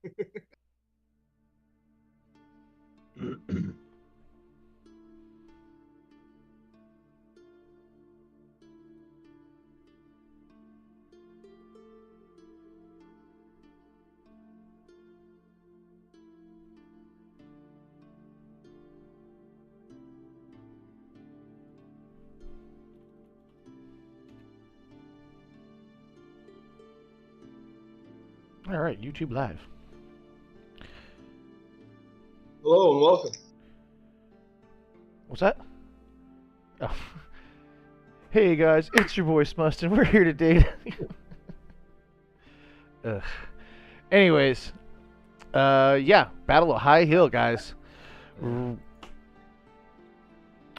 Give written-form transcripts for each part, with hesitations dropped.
All right, YouTube Live. Hello and welcome. What's that? Oh. Hey guys, it's your boy Smust, and we're here today. Ugh. Anyways, yeah, Battle of High Hill, guys.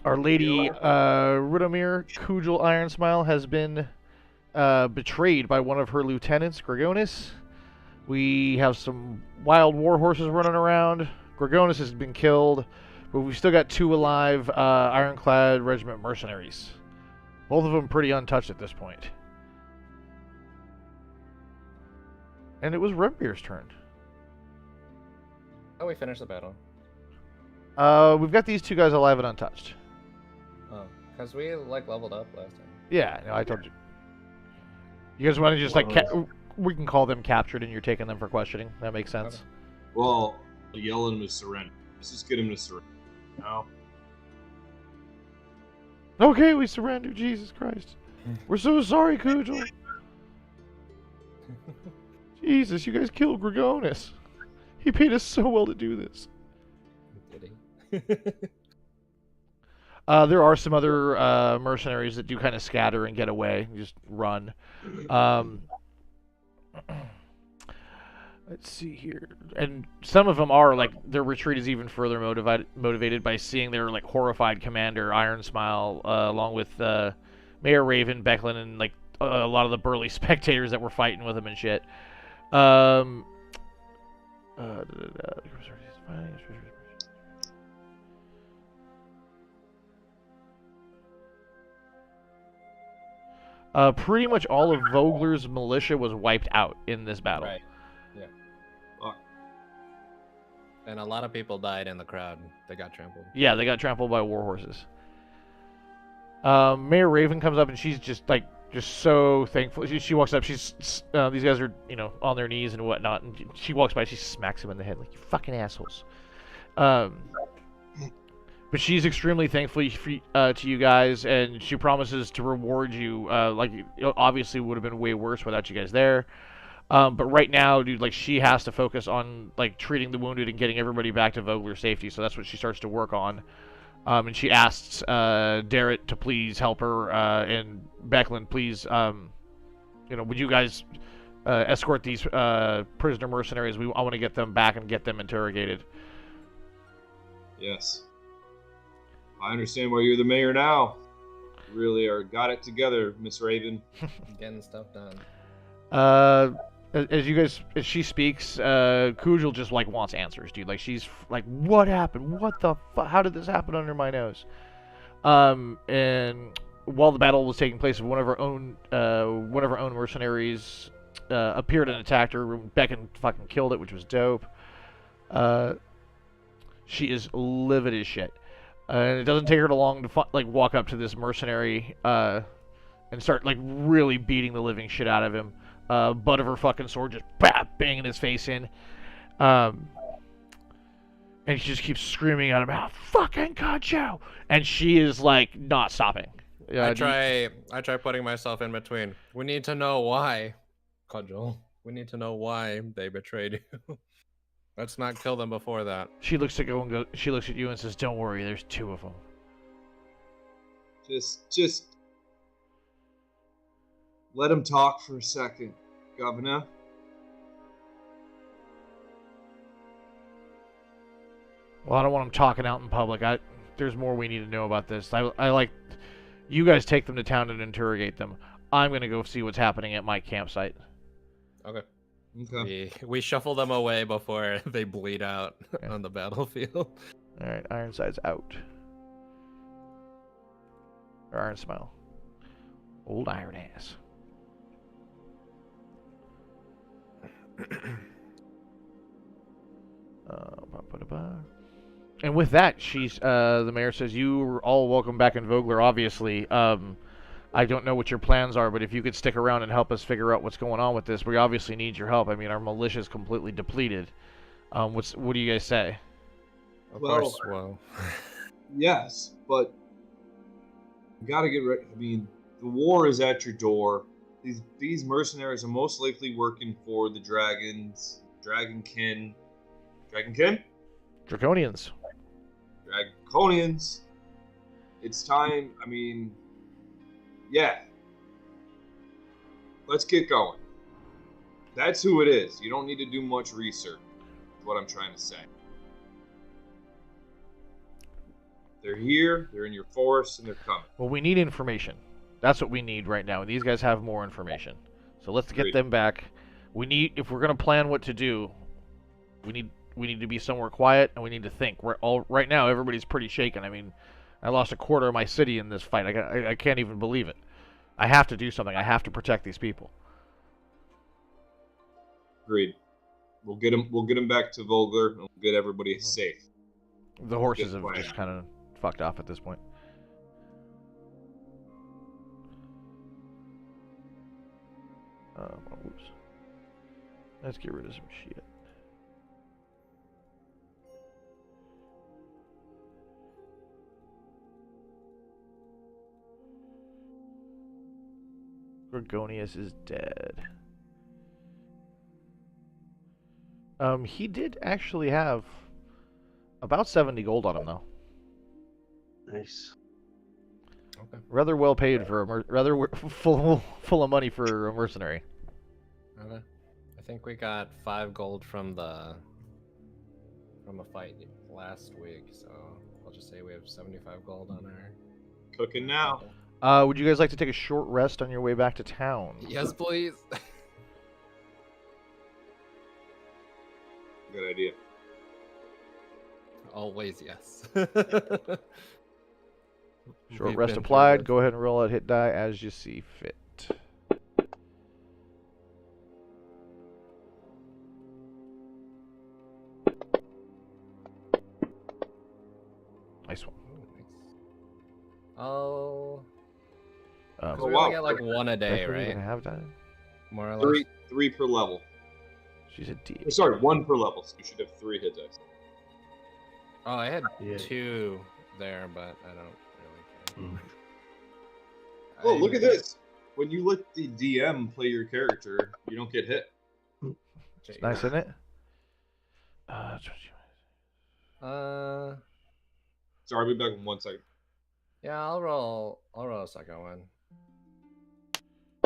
Our Lady Rudomir Kujal Iron Smile has been betrayed by one of her lieutenants, Gregonis. We have some wild war horses running around. Gregonis has been killed, but we've still got 2 alive Ironclad Regiment mercenaries. Both of them pretty untouched at this point. And it was Rembeer's turn. Oh, we finished the battle. We've got these 2 guys alive and untouched. Oh, because we leveled up last time. Yeah, no, I told you. You guys want to just we can call them captured, and you're taking them for questioning. That makes sense. Okay. Well, yell him to surrender. Let's just get him to surrender. No. Okay, we surrender. Jesus Christ. We're so sorry, Kujal. Jesus, you guys killed Gregonis. He paid us so well to do this. Did he? There are some other mercenaries that do kind of scatter and get away, just run. Let's see here, and some of them are their retreat is even further motivated by seeing their horrified commander Iron Smile, along with Mayor Raven, Becklin, and a lot of the burly spectators that were fighting with him and shit. Pretty much all of Vogler's militia was wiped out in this battle. Right. Yeah. And a lot of people died in the crowd. They got trampled. Yeah, they got trampled by war horses. Mayor Raven comes up and she's just so thankful. She walks up. These guys are on their knees and whatnot, and she walks by. She smacks him in the head like, "You fucking assholes." But she's extremely thankful to you guys, and she promises to reward you. Obviously would have been way worse without you guys there. But right now, dude, she has to focus on treating the wounded and getting everybody back to Vogler safety. So that's what she starts to work on. And she asks Darrett to please help her, and Becklin, please, would you guys escort these prisoner mercenaries? I want to get them back and get them interrogated. Yes. I understand why you're the mayor now. You really got it together, Miss Raven. Getting stuff done. As she speaks, Kujal just wants answers, dude. She's what happened? What the fuck? How did this happen under my nose? And while the battle was taking place, one of our own mercenaries appeared and attacked her. Beckon fucking killed it, which was dope. She is livid as shit. And it doesn't take her long to walk up to this mercenary and start really beating the living shit out of him. Butt of her fucking sword just banging his face in. And she just keeps screaming at him, "How fucking could you?" And she is not stopping. I try putting myself in between. We need to know why, Kujal. We need to know why they betrayed you. Let's not kill them before that. She looks at She looks at you and says, "Don't worry, there's 2 of them." Just let him talk for a second, Governor. Well, I don't want him talking out in public. There's more we need to know about this. You guys take them to town and interrogate them. I'm gonna go see what's happening at my campsite. Okay. Okay. We shuffle them away before they bleed out on the battlefield. All right, Ironside's out. Or Iron Smile. Old Iron Ass. Ba-ba-da-ba. And with that, the mayor says, you are all welcome back in Vogler, obviously. I don't know what your plans are, but if you could stick around and help us figure out what's going on with this, we obviously need your help. I mean, our militia is completely depleted. What do you guys say? Of Well, course, well. Yes, but you got to get ready. I mean, the war is at your door. These mercenaries are most likely working for the dragons, Dragonkin, Draconians. Draconians. It's time. I mean, yeah. Let's get going. That's who it is. You don't need to do much research. Is what I'm trying to say. They're here. They're in your forest, and they're coming. Well, we need information. That's what we need right now. These guys have more information. So let's get Agreed. them back. If we're gonna plan what to do, we need to be somewhere quiet, and we need to think. Right now, everybody's pretty shaken. I mean, I lost a quarter of my city in this fight. I can't even believe it. I have to do something. I have to protect these people. Agreed. We'll get them back to Vogler, and we'll get everybody safe. The horses Good have plan. just kind of fucked off at this point. Oops. Let's get rid of some shit. Gorgonius is dead. He did actually have about 70 gold on him, though. Nice. Okay. Rather well paid for full of money for a mercenary. Okay. I think we got 5 gold from a fight last week, so I'll just say we have 75 gold on our. Cooking now. Would you guys like to take a short rest on your way back to town? Yes, please. Good idea. Always yes. Short We've rest been applied. through Go ahead and roll out hit die as you see fit. Nice one. Oh. Um, We wow. only get like one a day, that's what you're right? gonna have done. More or less. Three per level. She's a D. Sorry, 1 per level. So you should have 3 hit dice. Oh, I had Yeah. 2 there, but I don't really care. Oh, look at this. When you let the DM play your character, you don't get hit. It's nice, isn't it? Sorry, I'll be back in 1 second. Yeah, I'll roll a second one.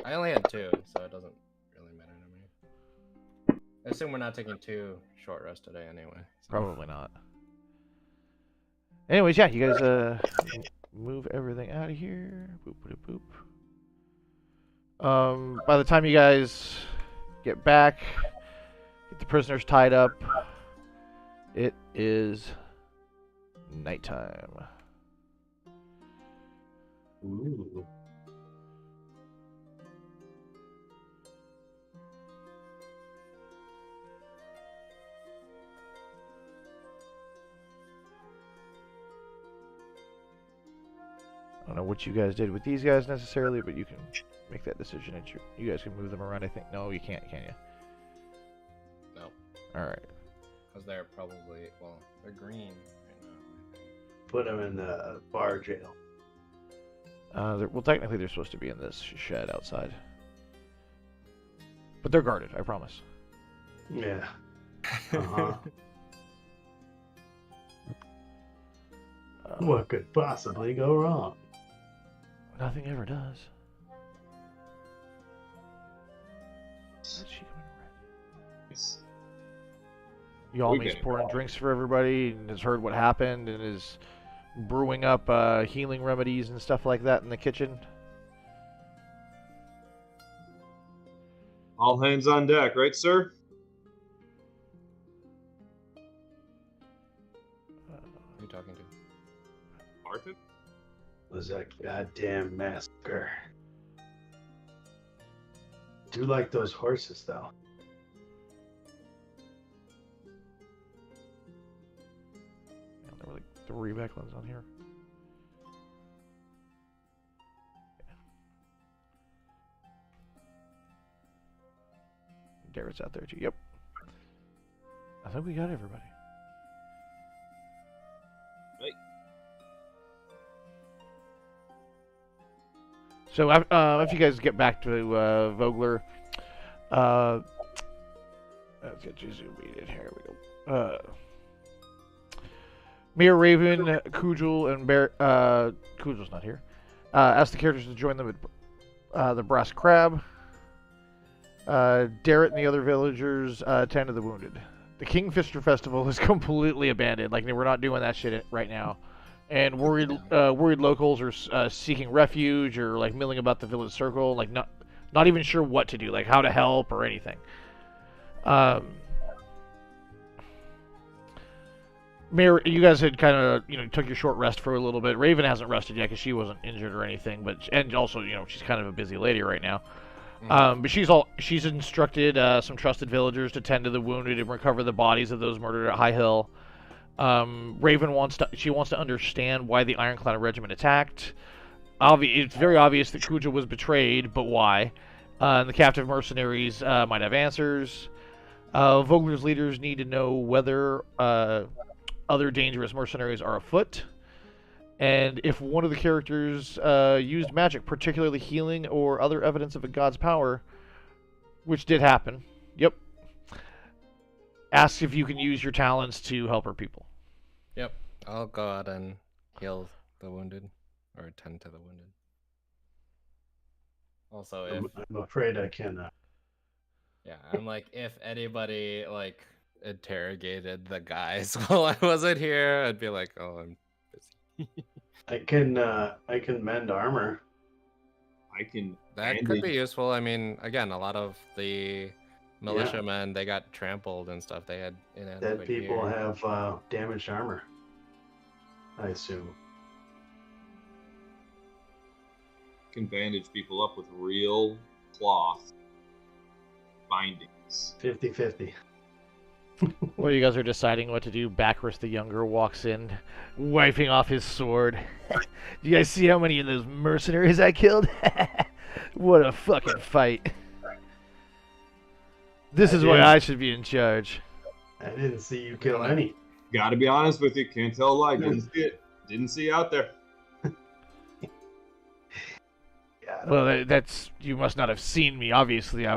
I only had 2, so it doesn't really matter to me. I assume we're not taking 2 short rests today anyway. So. Probably not. Anyways, yeah, you guys move everything out of here. Boop boop boop. By the time you guys get back, get the prisoners tied up, it is nighttime. Ooh. I don't know what you guys did with these guys necessarily, but you can make that decision. You guys can move them around, I think. No, you can't, can you? No, Alright. because they're probably they're green right now. Put him in the bar jail. Well, technically they're supposed to be in this shed outside. But they're guarded, I promise. Yeah. Uh-huh. What could possibly go wrong? Nothing ever does. Where's she coming from? Yes. Yalmi's Okay. pouring drinks for everybody and has heard what happened and is brewing up healing remedies and stuff like that in the kitchen. All hands on deck, right, sir? Who are you talking to? Martin? Was that goddamn massacre. Do like those horses though. There were like 3 Becklins on here. Garrett's out there too. Yep. I think we got everybody. Right. So if you guys get back to Vogler, let's get you zoomed in. Here we go. Mayor Raven, Kujal, and Kujal's not here. Ask the characters to join them at the Brass Crab. Darrett and the other villagers tend to the wounded. The Kingfisher Festival is completely abandoned. Like, we're not doing that shit right now. And worried locals are seeking refuge or like milling about the village circle, like not even sure what to do, like how to help or anything. Mayor, you guys had kind of took your short rest for a little bit. Raven hasn't rested yet because she wasn't injured or anything, and also she's kind of a busy lady right now. But she's instructed some trusted villagers to tend to the wounded and recover the bodies of those murdered at High Hill. Raven wants to understand why the Ironclad Regiment attacked. It's very obvious that Kuja was betrayed, but why? And the captive mercenaries might have answers. Vogler's leaders need to know whether other dangerous mercenaries are afoot, and if one of the characters used magic, particularly healing or other evidence of a god's power, which did happen. Yep. Ask if you can use your talents to help her people. Yep. I'll go out and heal the wounded, or attend to the wounded. Also, if I'm afraid I cannot. yeah, I'm like, if anybody like interrogated the guys while I wasn't here, I'd be like, oh, I'm busy. I can mend armor. I can. That could be useful. I mean, again, a lot of the militiamen, they got trampled and stuff. They had Dead people have damaged armor, I assume. Can bandage people up with real cloth bindings. 50-50. Well, you guys are deciding what to do. Backrus the Younger walks in, wiping off his sword. Do you guys see how many of those mercenaries I killed? What a fucking fight. This is why I should be in charge. I didn't see you kill any. Gotta be honest with you, can't tell a lie. Didn't see it. Didn't see you out there. Well, that's you must not have seen me. Obviously, I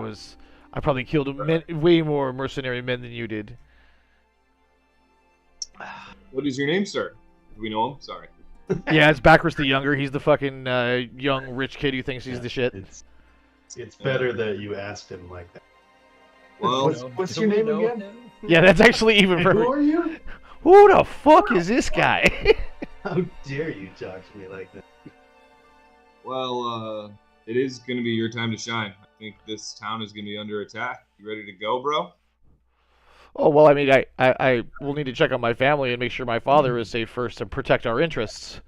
probably killed way more mercenary men than you did. What is your name, sir? Do we know him? Sorry. Yeah, it's Backrus the Younger. He's the fucking young rich kid who thinks he's the shit. It's better that you asked him like that. Well, what's your name again? Yeah, that's actually even perfect. Who are you? Who the fuck is this guy? How dare you talk to me like that? well, it is going to be your time to shine. I think this town is going to be under attack. You ready to go, bro? Oh, well, I mean, I will need to check on my family and make sure my father is safe first to protect our interests.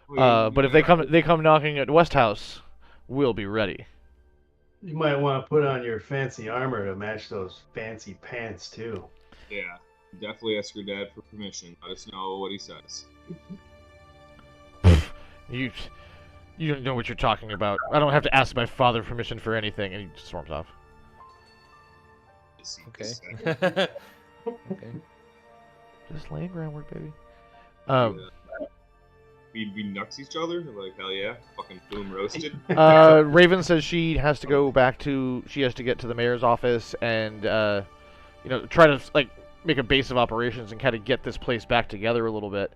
But if they come knocking at West House, we'll be ready. You might want to put on your fancy armor to match those fancy pants, too. Yeah, definitely ask your dad for permission. Let us know what he says. You don't know what you're talking about. I don't have to ask my father permission for anything, and he just storms off. Okay. Okay. Just laying groundwork, baby. We nuts each other? Like, hell yeah. Fucking boom roasted. Raven says she has to get to the mayor's office and, try to, like, make a base of operations and kind of get this place back together a little bit.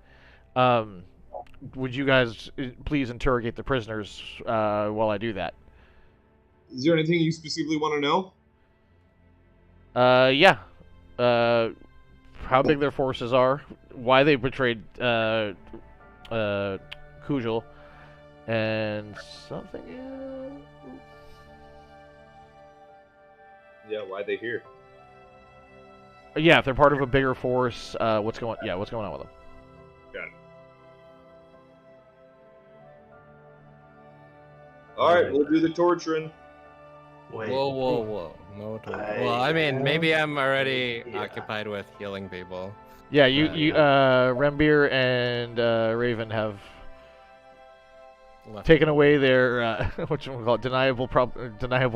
Would you guys please interrogate the prisoners while I do that? Is there anything you specifically want to know? Yeah. How big their forces are, why they betrayed Kujal, and something else. Yeah, why they here? Yeah, if they're part of a bigger force, what's going on with them? Got it. All right, we'll do the torturing. Wait. Whoa, whoa, whoa. No, I well, I mean, maybe have I'm already idea. occupied with healing people. Yeah, Yeah. Rembeer and Raven have Left taken it. away their what you call it, deniable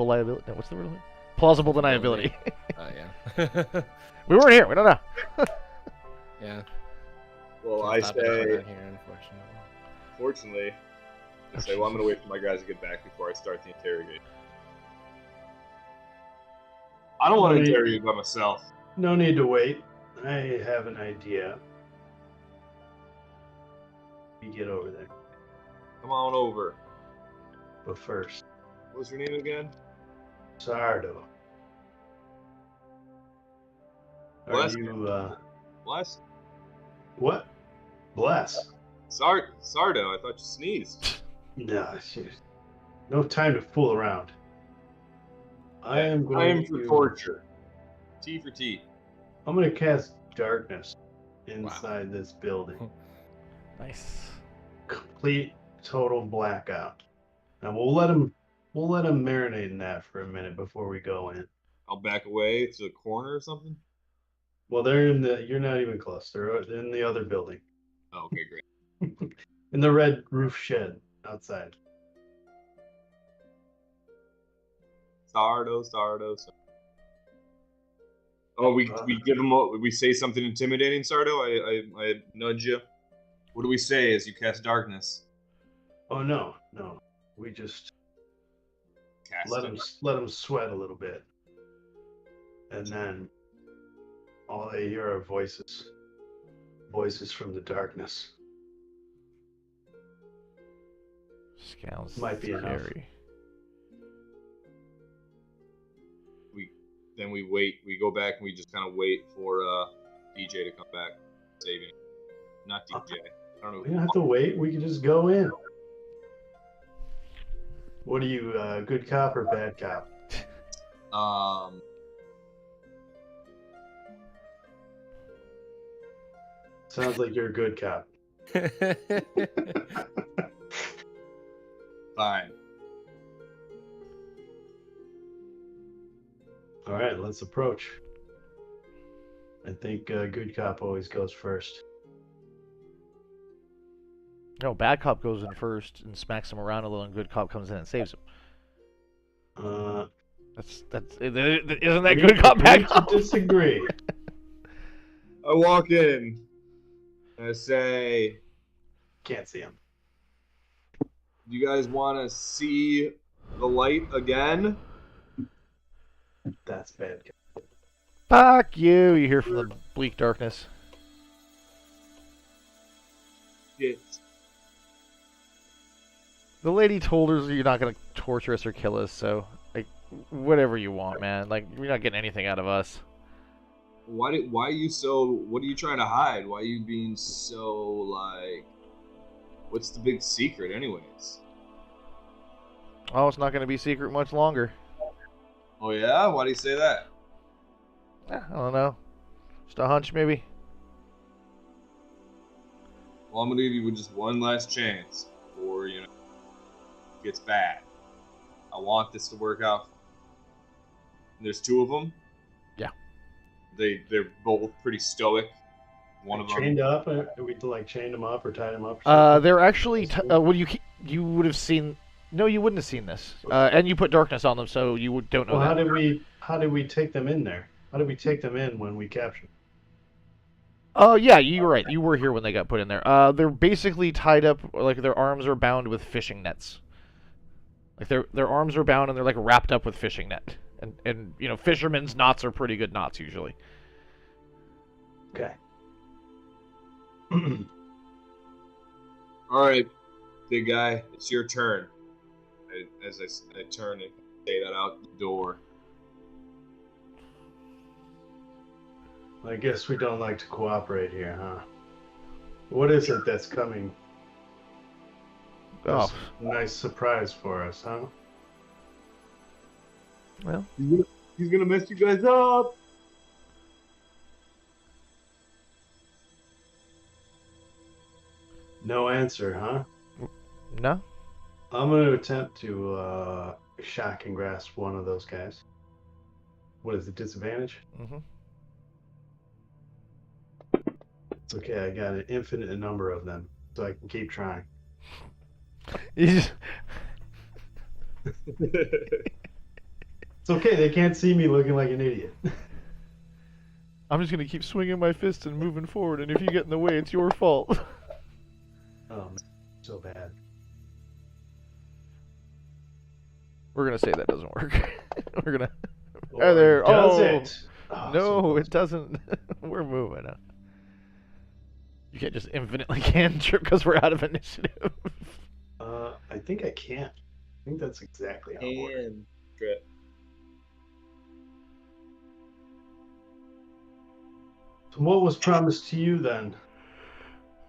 liability. No, what's the word? Plausible deniability. Oh, yeah. We weren't here. We don't know. Yeah. Well, Can't I stop it if we're say, not here, unfortunately. fortunately, I Oh, say, well, I'm gonna Jesus. wait for my guys to get back before I start the interrogation. I don't want to interrogate by myself. No need to wait. I have an idea. We get over there. Come on over. But first, What's your name again? Sardo. Are Bless you Bless? what? Bless. Sardo, I thought you sneezed. No, shoot. No time to fool around. I am I am going for to torture. T for T. I'm gonna cast darkness inside this building. Nice. Complete total blackout. And we'll let him marinate in that for a minute before we go in. I'll back away to the corner or something. Well, you're not even close. They're in the other building. Oh, okay, great. In the red roof shed outside. Sardo. Oh, we give him. We say something intimidating, Sardo. I nudge you. What do we say as you cast darkness? Oh no. We just Cast let it. him sweat a little bit. And then all they hear are voices. Voices from the darkness. Sounds Might be enough. scary. Then we wait. We go back and we just kind of wait for DJ to come back, saving. Not DJ. I don't know. We don't have to wait. We can just go in. What are you, good cop or bad cop? Sounds like you're a good cop. Fine. All right, let's approach. I think good cop always goes first. No, bad cop goes in first and smacks him around a little, and good cop comes in and saves him. Isn't that good cop, bad cop? Disagree. I walk in. And I say, Can't see him. "You guys want to see the light again?" That's bad cop. Fuck you! You hear from the bleak darkness. Shit. The lady told us you're not gonna torture us or kill us, so like whatever you want, man. Like you're not getting anything out of us. Why are you so? What are you trying to hide? Why are you being so like? What's the big secret, anyways? Oh, it's not gonna be secret much longer. Oh yeah? Why do you say that? I don't know. Just a hunch, maybe. Well, I'm gonna give you just one last chance before it gets bad. I want this to work out. And there's two of them. Yeah. They're both pretty stoic. One of them Chained up? We like chained him up or tied him up? Or something? They're actually. Well, you would have seen. No, you wouldn't have seen this. And you put darkness on them, so you don't know Well, that. how did we take them in there? How did we take them in when we captured them? Oh yeah, you were right. You were here when they got put in there. They're basically tied up, like their arms are bound with fishing nets. Like their arms are bound and they're like wrapped up with fishing net. And fishermen's knots are pretty good knots usually. Okay. All right, big guy, it's your turn. As I turn and say that out the door. I guess we don't like to cooperate here, huh? What is it that's coming? Oh, Nice surprise for us, huh? well, He's gonna mess you guys up. No answer, huh? no. I'm going to attempt to shock and grasp one of those guys. What is the disadvantage? Mm-hmm. It's okay. I got an infinite number of them, so I can keep trying. You just, It's okay. They can't see me looking like an idiot. I'm just gonna keep swinging my fists and moving forward, and if you get in the way, it's your fault. Oh, man. So bad. We're gonna say that doesn't work. We're gonna. Or there. does Oh, it? Oh, no, so it doesn't. We're moving. You can't just infinitely cantrip because we're out of initiative. I think I can. I think that's exactly how it works. And drip. So what was promised to you then?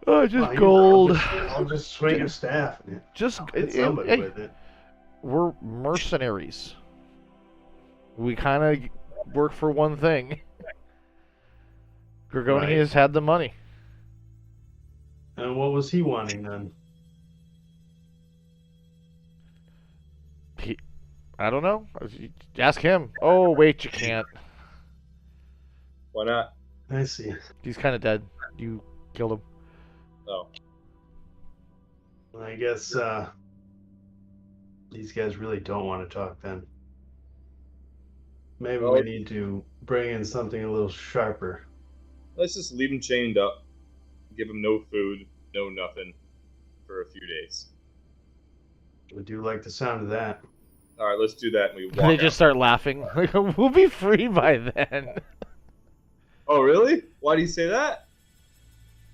Oh, just Oh, gold. I'll just swing a staff and Just hit somebody hey, with it. we're mercenaries. We kind of work for one thing. Gorgoni Right. has had the money. And what was he wanting then? I don't know. Ask him. Oh, wait, you can't. Why not? I see. He's kind of dead. You killed him. Oh. Well, I guess these guys really don't want to talk then. Maybe Well, we need to bring in something a little sharper. Let's just leave him chained up. Give him no food, no nothing for a few days. I do like the sound of that. All right, let's do that. And we walk They out. just start laughing. We'll be free by then. Oh, really? Why do you say that?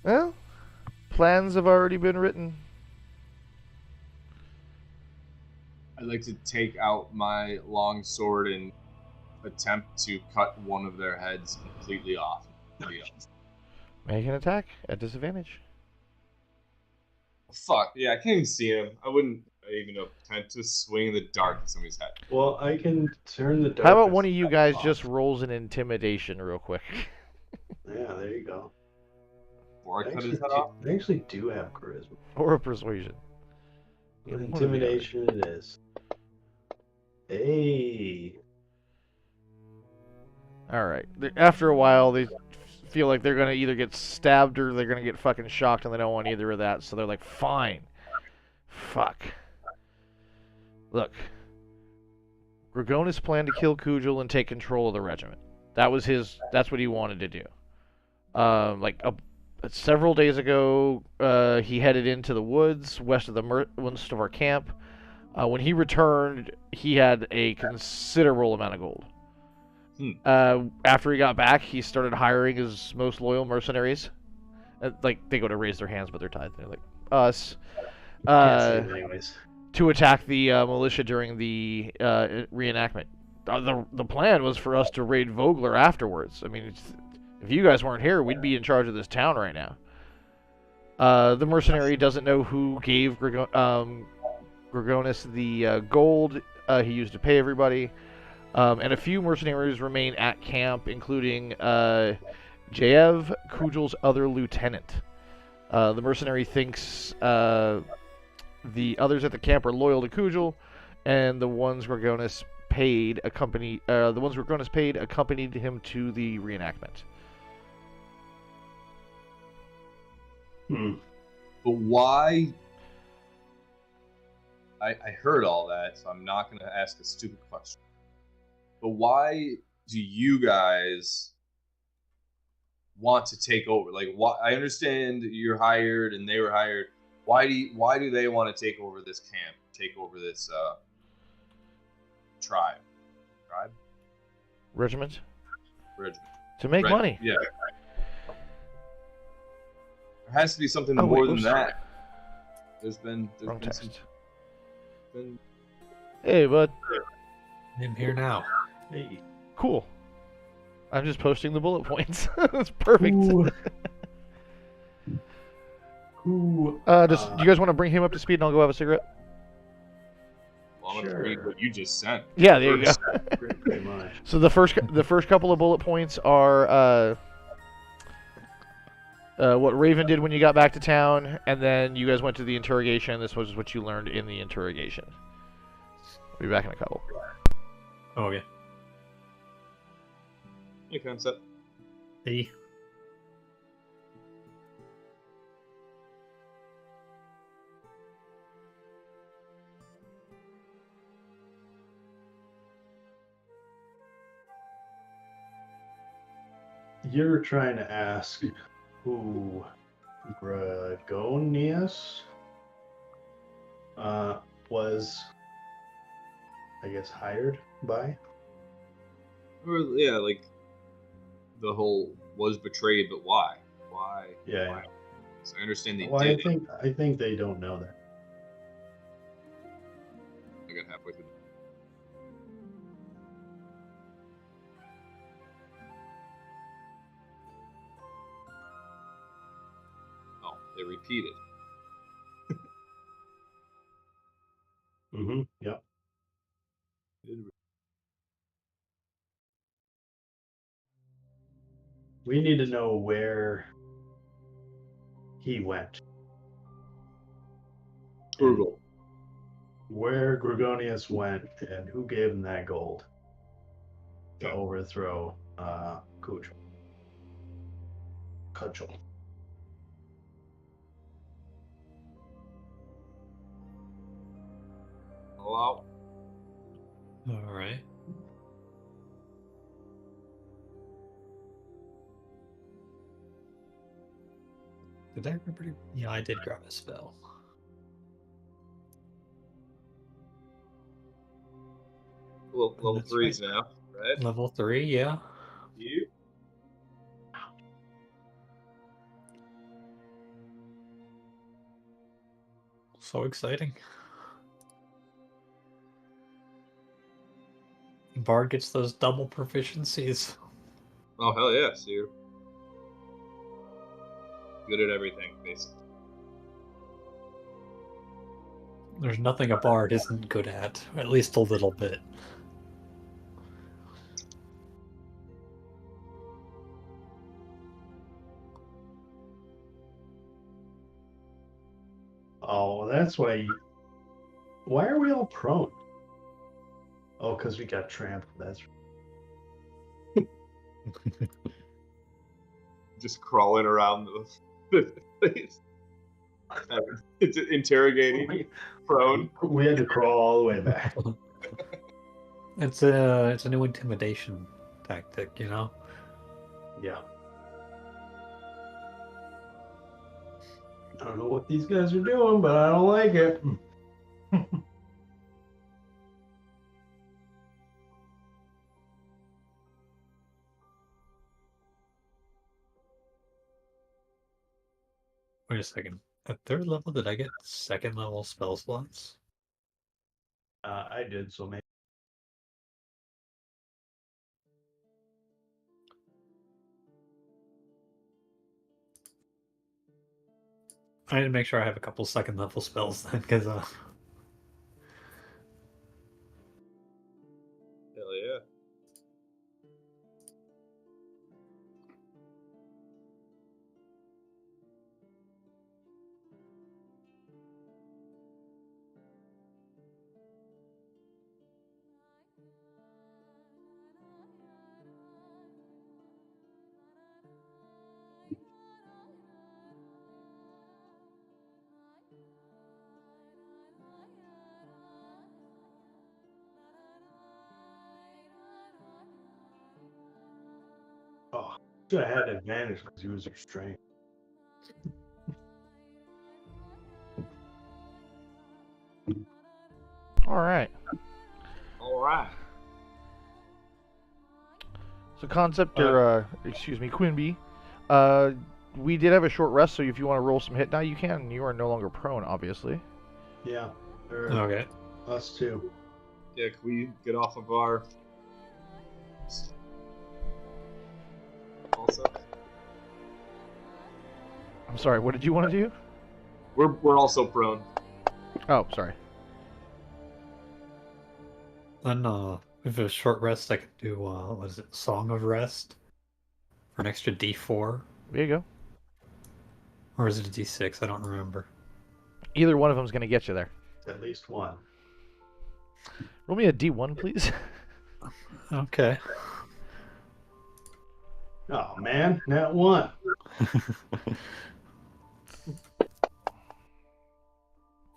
Well, plans have already been written. I'd like to take out my long sword and attempt to cut one of their heads completely off. Make an attack at disadvantage. Fuck. Yeah, I can't even see him. I wouldn't even attempt to swing in the dark at somebody's head. Well, I can turn the darkness. How about one of you guys off. just rolls an intimidation real quick? Yeah, there you go. Or I cut Actually, his head off. I actually do have charisma. Or a persuasion. Yeah, one or the other. Intimidation it is. Hey. Alright. After a while, they feel like they're going to either get stabbed or they're going to get fucking shocked, and they don't want either of that, so they're like, fine. Fuck. Look. Gorgonis planned to kill Kujul and take control of the regiment. That's what he wanted to do. Several days ago, he headed into the woods west of our camp. When he returned, he had a considerable amount of gold. After he got back, he started hiring his most loyal mercenaries. They go to raise their hands, but they're tied. They're like, us. Can't see it anyways. To attack the militia during the reenactment. The plan was for us to raid Vogler afterwards. I mean, if you guys weren't here, we'd be in charge of this town right now. The mercenary doesn't know who gave Gorgonis the gold he used to pay everybody. And a few mercenaries remain at camp, including Jaev, Kujul's other lieutenant. The mercenary thinks the others at the camp are loyal to Kujul, and the ones Gorgonis paid accompanied him to the reenactment. But why? I heard all that, so I'm not going to ask a stupid question. But why do you guys want to take over? Like, why? I understand you're hired and they were hired. Why do they want to take over this camp? Take over this tribe? Regiment? Regiment. To make money. Yeah. There has to be something Oh, more wait, than oops. that. There's been Wrong some, text. been Hey, bud. I'm here now. Hey. Cool. I'm just posting the bullet points. That's perfect. Ooh. Do you guys want to bring him up to speed and I'll go have a cigarette? Well, I'm gonna read Sure. what you just sent. Yeah, there you go. Pretty much. So the first couple of bullet points are what Raven did when you got back to town, and then you guys went to the interrogation. This was what you learned in the interrogation. Be back in a couple. Oh, okay. Hey, concept. Hey. You're trying to ask who Gregonius was, I guess, hired by? Or, yeah, like the whole was betrayed, but why? Why? Yeah. Why? So I understand they Well, did. I think they don't know that. I got halfway through. Oh, they repeated. Mm-hmm. Yep. We need to know where he went. Frugal. Where Gregonius went and who gave him that gold to Okay. overthrow Kuchel. All out. All right. Did I remember? Yeah, I did grab a spell. Level That's 3s right. now, right? Level 3, yeah. You? So exciting. Bard gets those double proficiencies. Oh, hell yeah, so you're good at everything, basically. There's nothing a bard isn't good at least a little bit. Oh, that's why. Why are we all prone? Oh, because we got trampled. That's Just crawling around the place. It's interrogating, prone. we had to crawl all the way back. It's a new intimidation tactic, you know? Yeah. I don't know what these guys are doing, but I don't like it. Wait a second. At third level, did I get second level spell slots? I did, so maybe. I need to make sure I have a couple second level spells then, because Hell yeah. Oh, should have had advantage because he was restrained. All right. All right. So concept or excuse me, Quimby. We did have a short rest, so if you want to roll some hit now, you can. You are no longer prone, obviously. Yeah. okay. Us too. Yeah, can we get off of our... Also? I'm sorry. What did you want to do? We're also prone. Oh, sorry. Then with a short rest, I could do what is it, Song of Rest for an extra D4, There you go. or is it a D6? I don't remember. Either one of them's going to get you there. At least one. Roll me a D1, please. Okay. Oh man, that one.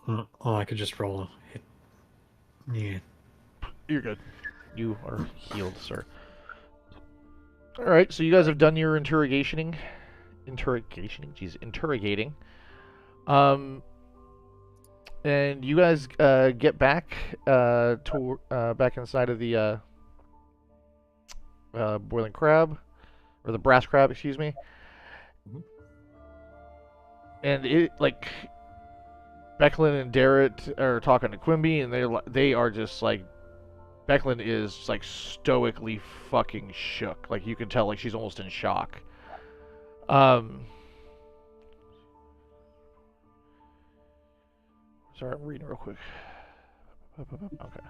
Oh, I could just roll a hit. Yeah. You're good. You are healed, sir. All right, so you guys have done your interrogating. Interrogating. And you guys get back back inside of the boiling crab, or the brass crab, excuse me. Mhm. And it Becklin and Darrett are talking to Quimby, and they are just like, Becklin is like stoically fucking shook. Like you can tell, like she's almost in shock. Sorry, I'm reading real quick. Okay.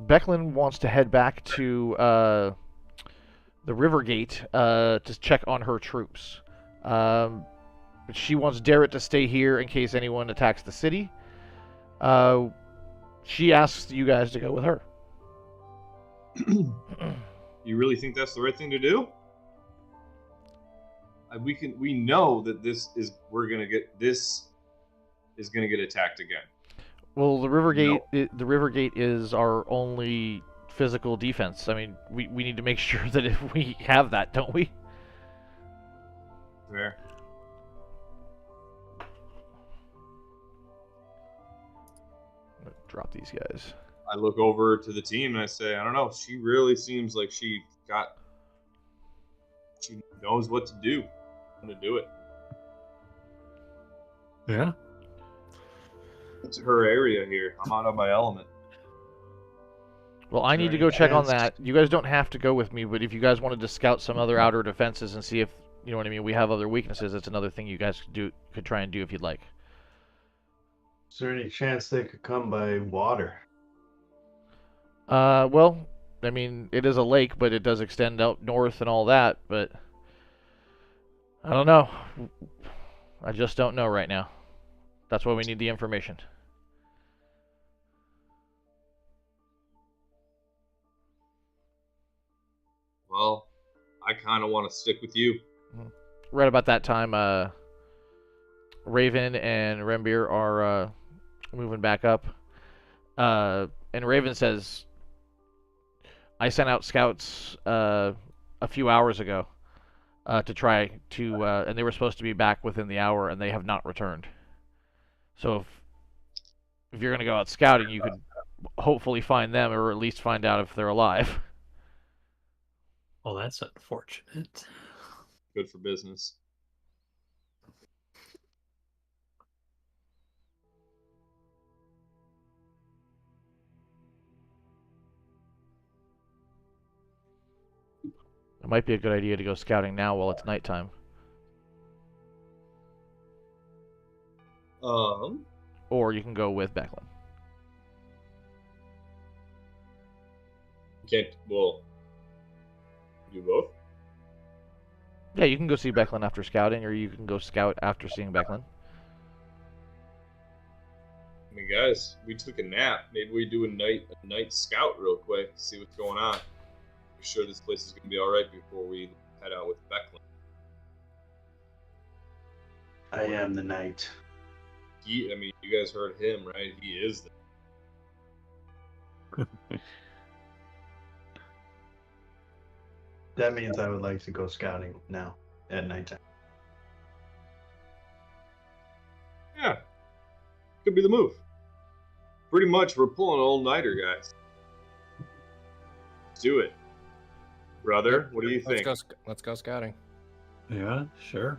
Becklin wants to head back to the river gate to check on her troops. But she wants Darrett to stay here in case anyone attacks the city. She asks you guys to go with her. You really think that's the right thing to do? We know that this is gonna get attacked again. Well, the river gate No. the river gate is our only physical defense. I mean, we need to make sure that if we have that, don't we? Fair. I'm gonna drop these guys. I look over to the team and I say, I don't know. She really seems like she knows what to do. I'm gonna do it. Yeah. It's her area here. I'm out of my element. Well, I Is need there to go any check on chance- that. You guys don't have to go with me, but if you guys wanted to scout some other outer defenses and see if, you know what I mean, we have other weaknesses, it's another thing you guys could try and do if you'd like. Is there any chance they could come by water? Well, I mean, it is a lake, but it does extend out north and all that, but I don't know. I just don't know right now. That's why we need the information. Well, I kind of want to stick with you. Right about that time, Raven and Rembeer are moving back up. And Raven says, I sent out scouts a few hours ago to try to, and they were supposed to be back within the hour, and they have not returned. So if you're going to go out scouting, you could hopefully find them, or at least find out if they're alive. Well, that's unfortunate. Good for business. It might be a good idea to go scouting now while it's nighttime. Or you can go with Becklin. Can't. Well, do both. Yeah, you can go see Becklin after scouting, or you can go scout after seeing Becklin. I mean, guys, we took a nap. Maybe we do a night scout real quick, see what's going on. Be sure this place is gonna be all right before we head out with Becklin. I am the knight. I mean, you guys heard him, right? He is the. That means I would like to go scouting now at nighttime. Yeah, could be the move. Pretty much, we're pulling an all-nighter, guys. Let's do it, brother. What do you think? Let's go scouting. Yeah, sure.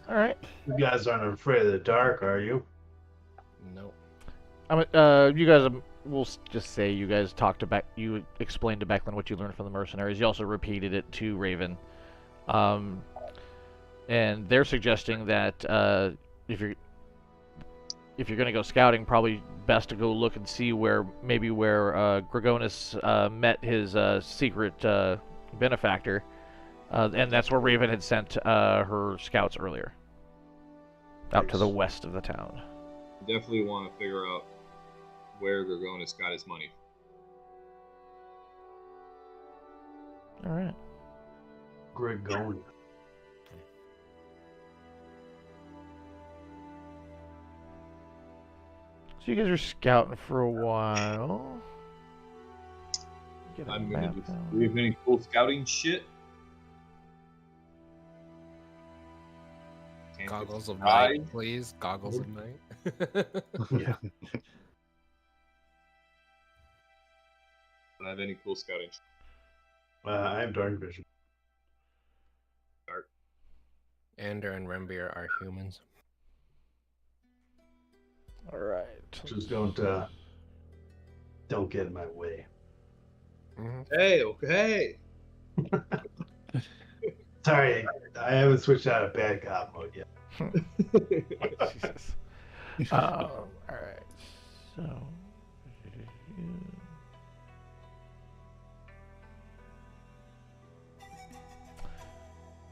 All right. You guys aren't afraid of the dark, are you? Nope. You guys, we'll just say you guys you explained to Becklin what you learned from the mercenaries. You also repeated it to Raven. And they're suggesting that if if you're gonna go scouting, probably best to go look and see where Gregonis met his secret benefactor, and that's where Raven had sent her scouts earlier, out to the west of the town. Definitely want to figure out where Gorgonis got his money. All right. Gregonia. So you guys are scouting for a while. Get a I'm gonna map do. down. Do we have any cool scouting shit? Goggles of Eyes? night, please. Goggles of night. Yeah. Don't have any cool scouting shit. I have dark vision. Ander and Rembeer are humans. All right. Just don't get in my way. Hey, okay. Sorry, I haven't switched out of bad cop mode yet. Jesus. All right. So.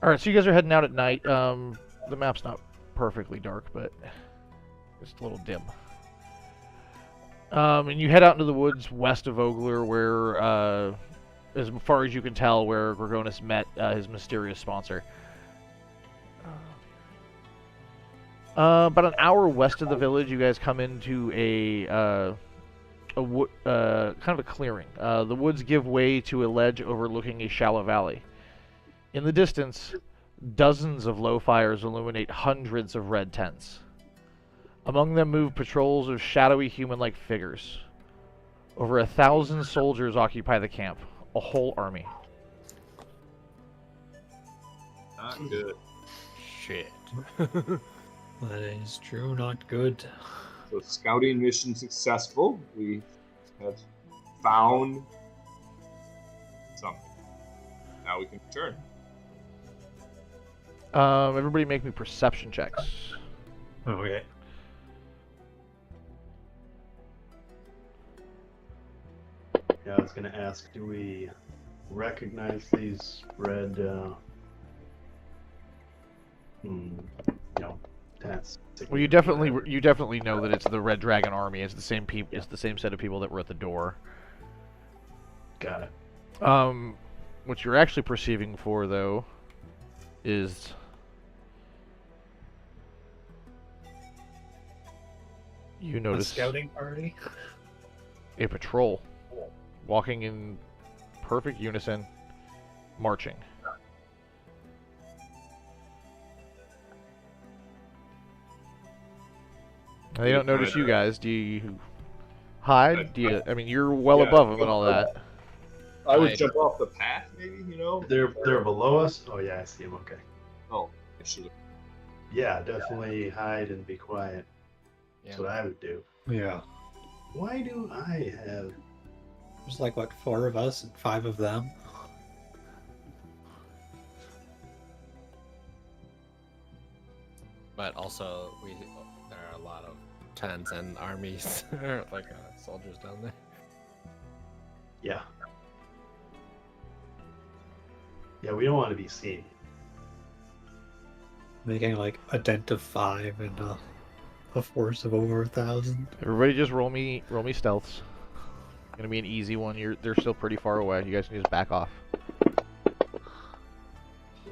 All right. So you guys are heading out at night. The map's not perfectly dark, but just a little dim. And you head out into the woods west of Vogler, where, as far as you can tell, where Gregonis met his mysterious sponsor. About an hour west of the village, you guys come into kind of a clearing. The woods give way to a ledge overlooking a shallow valley. In the distance, dozens of low fires illuminate hundreds of red tents. Among them move patrols of shadowy human-like figures. Over 1,000 soldiers occupy the camp, a whole army. Not good. Shit. That is true, not good. So scouting mission successful. We have found something. Now we can return. Everybody make me perception checks. Okay. Yeah, I was gonna ask, do we recognize these red, tents? Well, you definitely know that it's the Red Dragon army. It's the same people. It's the same set of people that were at the door. Got it. What you're actually perceiving for, though, is you A notice scouting party? a patrol walking in perfect unison, marching. And they don't notice you guys. Do you hide? Do you? I mean, you're well Yeah. above them and all that. I would Right. jump off the path, maybe. They're below us. Oh yeah, I see them. Okay. Oh, I should have. Yeah, definitely hide and be quiet. Yeah. That's what I would do. Yeah. Why do I have? There's like, what, 4 of us and 5 of them? But also, there are a lot of tents and armies, like soldiers down there. Yeah. Yeah, we don't want to be seen. Making like a dent of 5 and a force of over 1,000. Everybody, just roll me stealths. Gonna be an easy one. They're still pretty far away. You guys can just back off.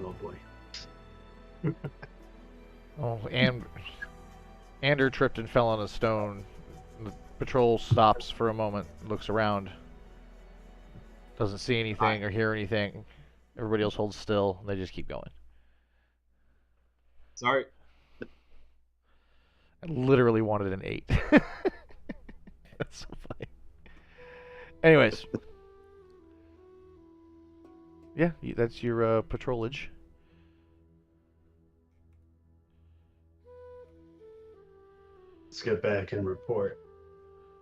Oh boy. Oh, and Ander tripped and fell on a stone. The patrol stops for a moment, looks around, doesn't see anything or hear anything. Everybody else holds still, and they just keep going. Sorry. I literally wanted an 8. That's so funny. Anyways. Yeah, that's your patrolage. Let's get back and report.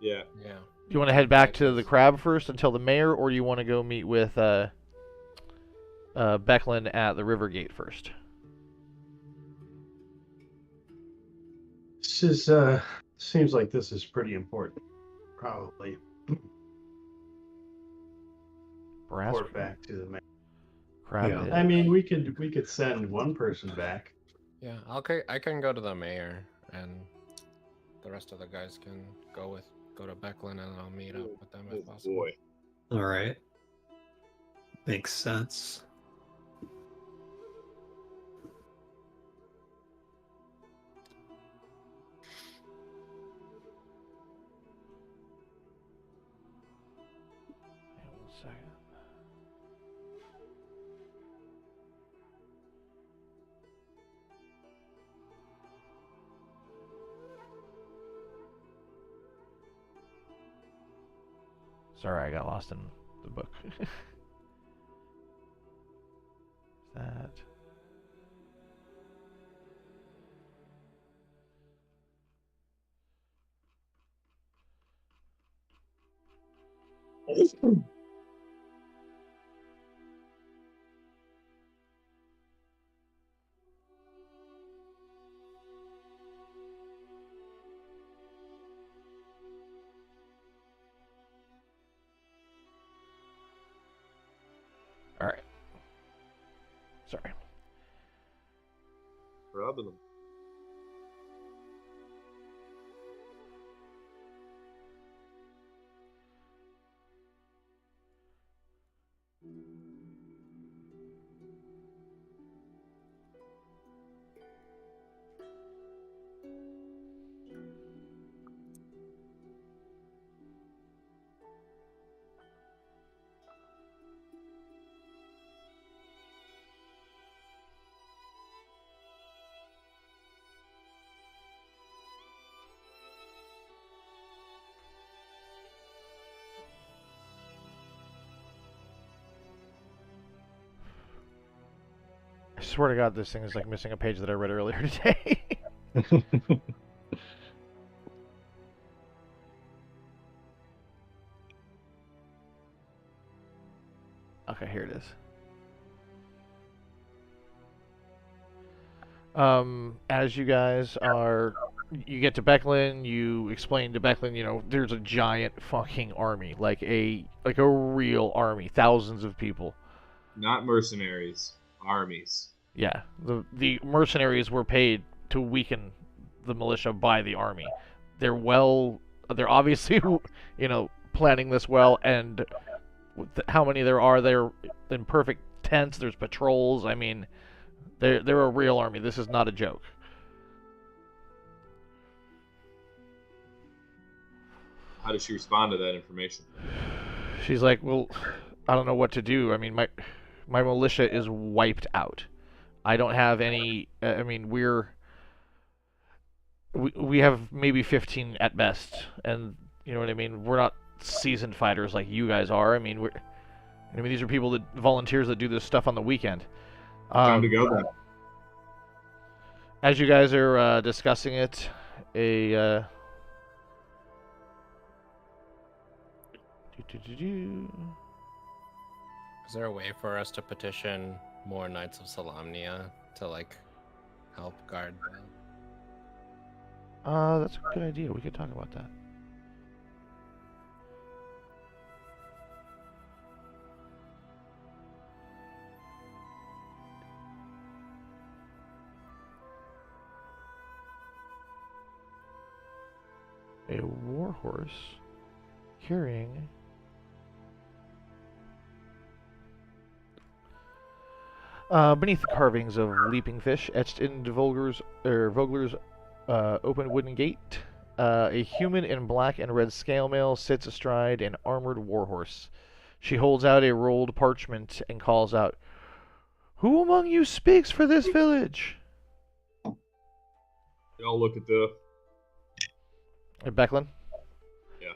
Yeah. Yeah. Do you want to head back to the crab first and tell the mayor, or do you want to go meet with Becklin at the river gate first? Let's seems like this is pretty important. Probably Brass report back to the man. crab Yeah. head. I mean, we could send one person back. Yeah, I can go to the mayor, and the rest of the guys can go to Becklin, and I'll meet up with them if possible. Boy. All right. Makes sense. Hang on 1 second. Sorry, I got lost in the book. That. All right. Sorry. Problem. I swear to God, this thing is like missing a page that I read earlier today. Okay, here it is. As you guys you get to Becklin, you explain to Becklin, there's a giant fucking army, like a real army, thousands of people. Not mercenaries, armies. Yeah, the mercenaries were paid to weaken the militia by the army. They're obviously, planning this well, and how many there are, they're in perfect tents. There's patrols. I mean, they're a real army. This is not a joke. How does she respond to that information? She's like, well, I don't know what to do. I mean, my militia is wiped out. I don't have any. I mean, we have maybe 15 at best, and you know what I mean. We're not seasoned fighters like you guys are. I mean, these are volunteers that do this stuff on the weekend. Time to go then. As you guys are discussing it, Is there a way for us to petition more Knights of Solamnia to help guard them? That's a good idea. We could talk about that. A warhorse carrying beneath the carvings of leaping fish etched into Vogler's open wooden gate, a human in black and red scale mail sits astride an armored warhorse. She holds out a rolled parchment and calls out, "Who among you speaks for this village?" They all look at the. Becklin? Yeah.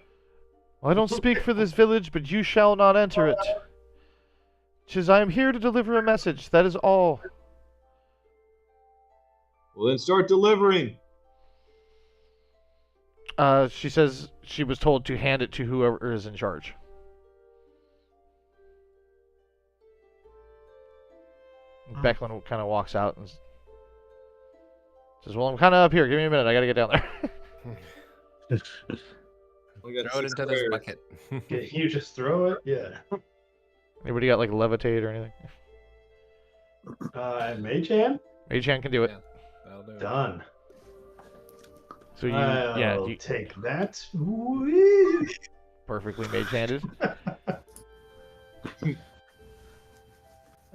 I don't speak for this village, but you shall not enter it. 'Tis I am here to deliver a message, that is all. Well, then start delivering. She says she was told to hand it to whoever is in charge. Becklin kind of walks out and says, "Well, I'm kind of up here. Give me a minute. I got to get down there." We got Throw it 6 into this squares. bucket. Can you just throw it? Yeah. Anybody got like levitate or anything? Mage hand? Mage hand can do it. Yeah, that'll do it. Done. So you, I'll you take that. Whee! perfectly mage handed.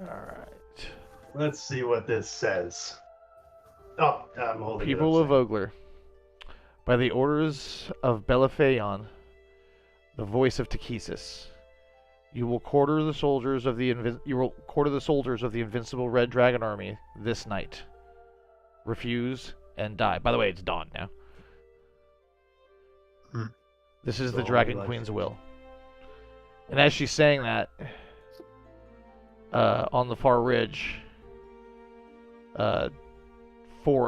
All right. Let's see what this says. Oh, I'm holding People it of Vogler, by the orders of Belaphaon, the voice of Takesis, you will quarter the soldiers of the invincible Red Dragon army this night. Refuse and die. By the way, it's dawn now. This is the Dragon Queen's will. And as she's saying that, on the far ridge, 4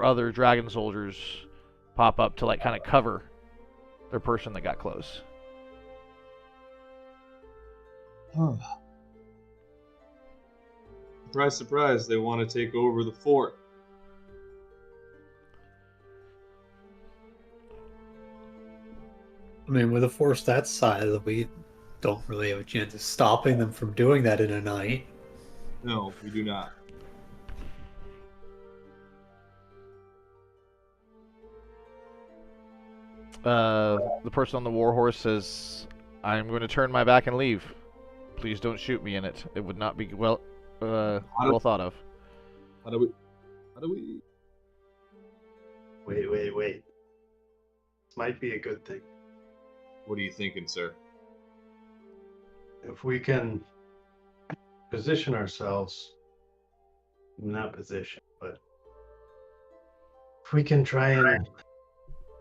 other dragon soldiers pop up to like kind of cover their person that got close. Surprise, surprise, they want to take over the fort. I mean, with a force that size, we don't really have a chance of stopping them from doing that in a night. No, we do not. The person on the war horse says, I'm going to turn my back and leave. Please don't shoot me in it. It would not be well thought of. How do we? Wait. This might be a good thing. What are you thinking, sir? If we can position ourselves, not position, but if we can try and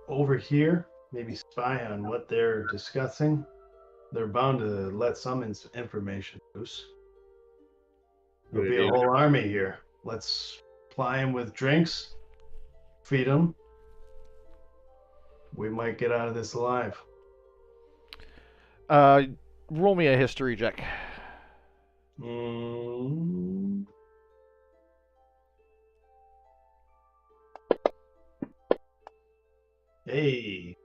overhear, maybe spy on what they're discussing, they're bound to let some information loose. There'll be a whole army here. Let's ply them with drinks, feed them. We might get out of this alive. Roll me a history check. Hey.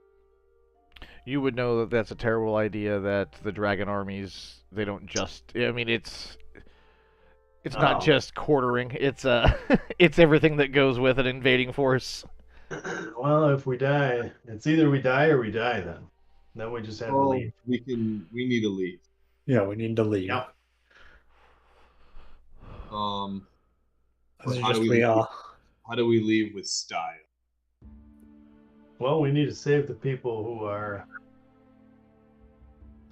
You would know that that's a terrible idea, that the dragon armies, they don't just, I mean, it's not just quartering, it's it's everything that goes with an invading force. Well, if we die, it's either we die or we die then. Then we just have to leave. We need to leave. Yeah, we need to leave. Yeah. How How do we leave with style? Well, we need to save the people who are.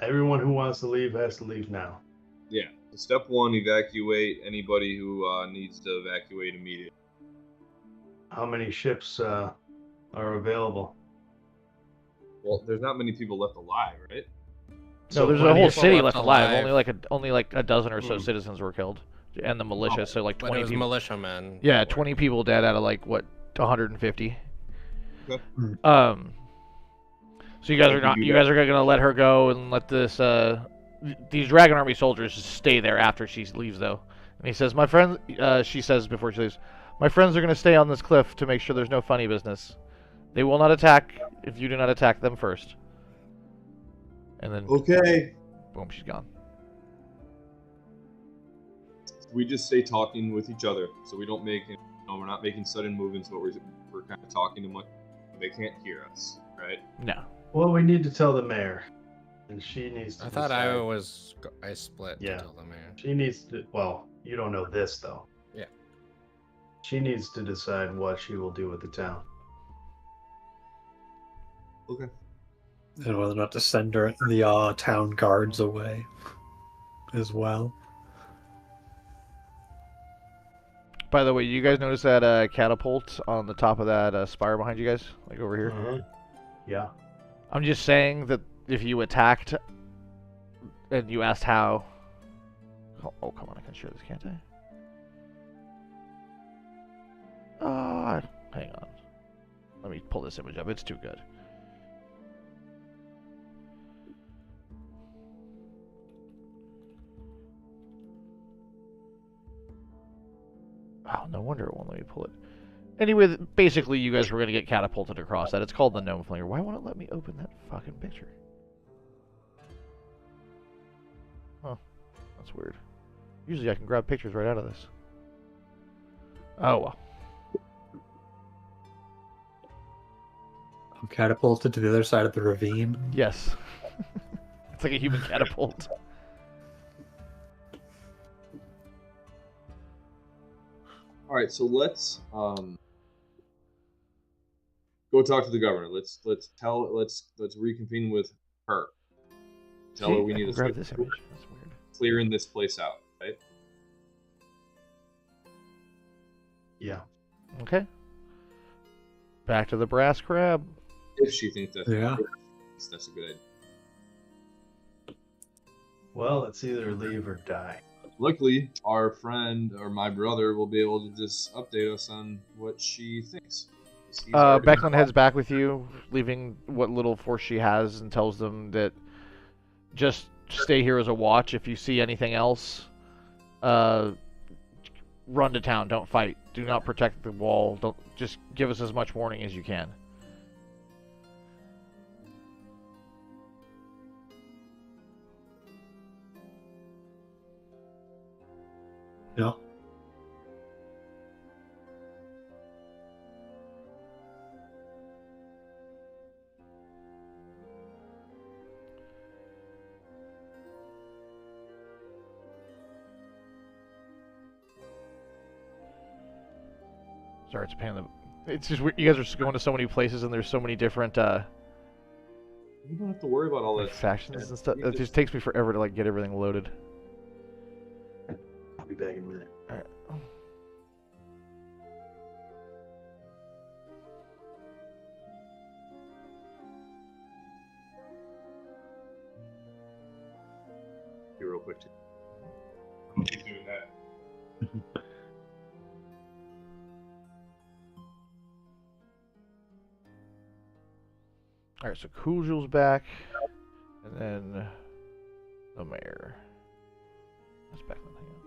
Everyone who wants to leave has to leave now. Yeah. Step 1, evacuate anybody who needs to evacuate immediately. How many ships are available? Well, there's not many people left alive, right? No, there's a whole city left alive. Only like a dozen or so citizens were killed, and the militia. So like 20 people. Militiamen. Yeah, 20 people dead out of like what 150. Okay. So you guys are gonna let her go and let this these Dragon Army soldiers stay there after she leaves though. And he says, "My friend," she says before she leaves, "My friends are gonna stay on this cliff to make sure there's no funny business. They will not attack if you do not attack them first." And then Okay. boom, she's gone. We just stay talking with each other, so we don't make we're not making sudden movements, but we're kind of talking to much. They can't hear us, right? No. Well, we need to tell the mayor, and she needs to. I thought decide. I split Yeah. to tell the mayor. She needs to. Well, you don't know this though. Yeah. She needs to decide what she will do with the town. Okay. And whether or not to send the town guards away as well. By the way, you guys notice that catapult on the top of that spire behind you guys, like over here? Yeah. I'm just saying that if you attacked and you asked how. Oh, come on, I can share this, can't I? Hang on. Let me pull this image up. It's too good. Oh, no wonder it won't let me pull it. Anyway, basically, you guys were going to get catapulted across that. It's called the Gnome Flinger. Why won't it let me open that fucking picture? Huh. That's weird. Usually I can grab pictures right out of this. Oh, well. I'm catapulted to the other side of the ravine. Yes. It's like a human catapult. All right, so let's go talk to the governor. Let's reconvene with her. Tell her we I need can to grab start this image. That's weird. clearing this place out, right? Yeah. Okay. Back to the brass crab. If she thinks that's Yeah. that's a good idea. Well, it's either leave or die. Luckily, our friend or my brother will be able to just update us on what she thinks. 'Cause he's already- Becklin heads back with you, leaving what little force she has, and tells them that just stay here as a watch. If you see anything else, run to town. Don't fight. Do not protect the wall. Don't just give us as much warning as you can. Yeah. Sorry, it's a pain in the... It's just weird. You guys are just going to so many places, and there's so many different You don't have to worry about all that. factions and stuff. You It just takes me forever to like get everything loaded. I'll be back in a minute. All right. Be real quick too. Keep doing that. All right, so Kujel's back, and then the mayor. That's Becklin. Hang on.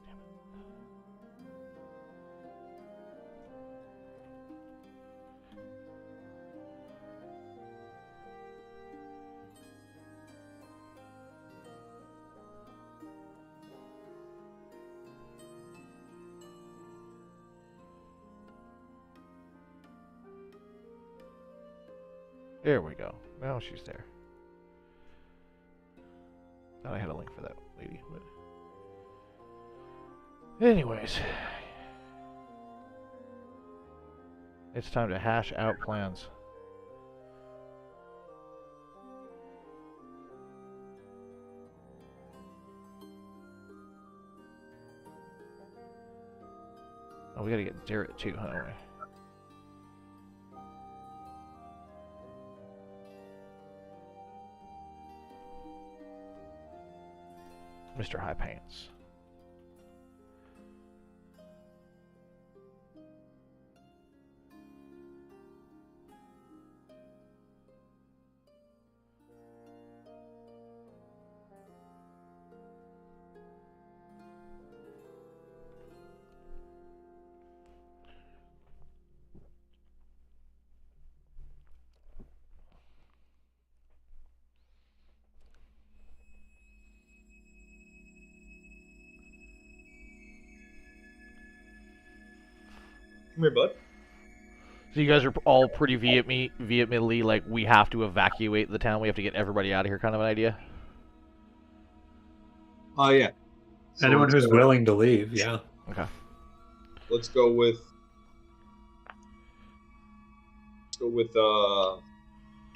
Damn it. There we go. Now she's there. Thought I had a link for that lady, but anyways, it's time to hash out plans. Oh, we gotta get Darrett too, huh? Mr. High Pants. Come here, bud. So you guys are all pretty vehemently like, we have to evacuate the town. We have to get everybody out of here, kind of an idea. Oh yeah. So Anyone let's who's go- willing to leave, yeah. Okay. Let's go with.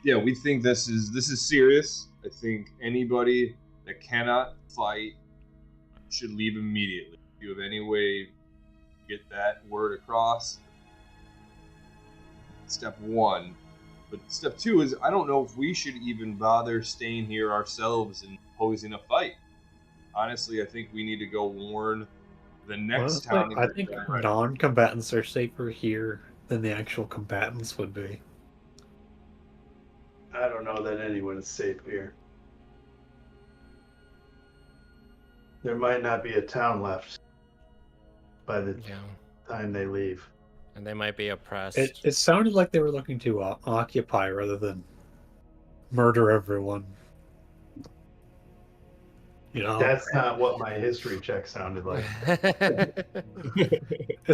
Yeah, we think this is serious. I think anybody that cannot fight should leave immediately. If you have any way to get that word across, step one. But step two is, I don't know if we should even bother staying here ourselves and posing a fight. Honestly, I think we need to go warn the next Honestly, town. I think non-combatants are safer here than the actual combatants would be. I don't know that anyone is safe here. There might not be a town left by the Yeah. time they leave. And they might be oppressed. It sounded like they were looking to occupy rather than murder everyone. You know, That's not what my history check sounded like. it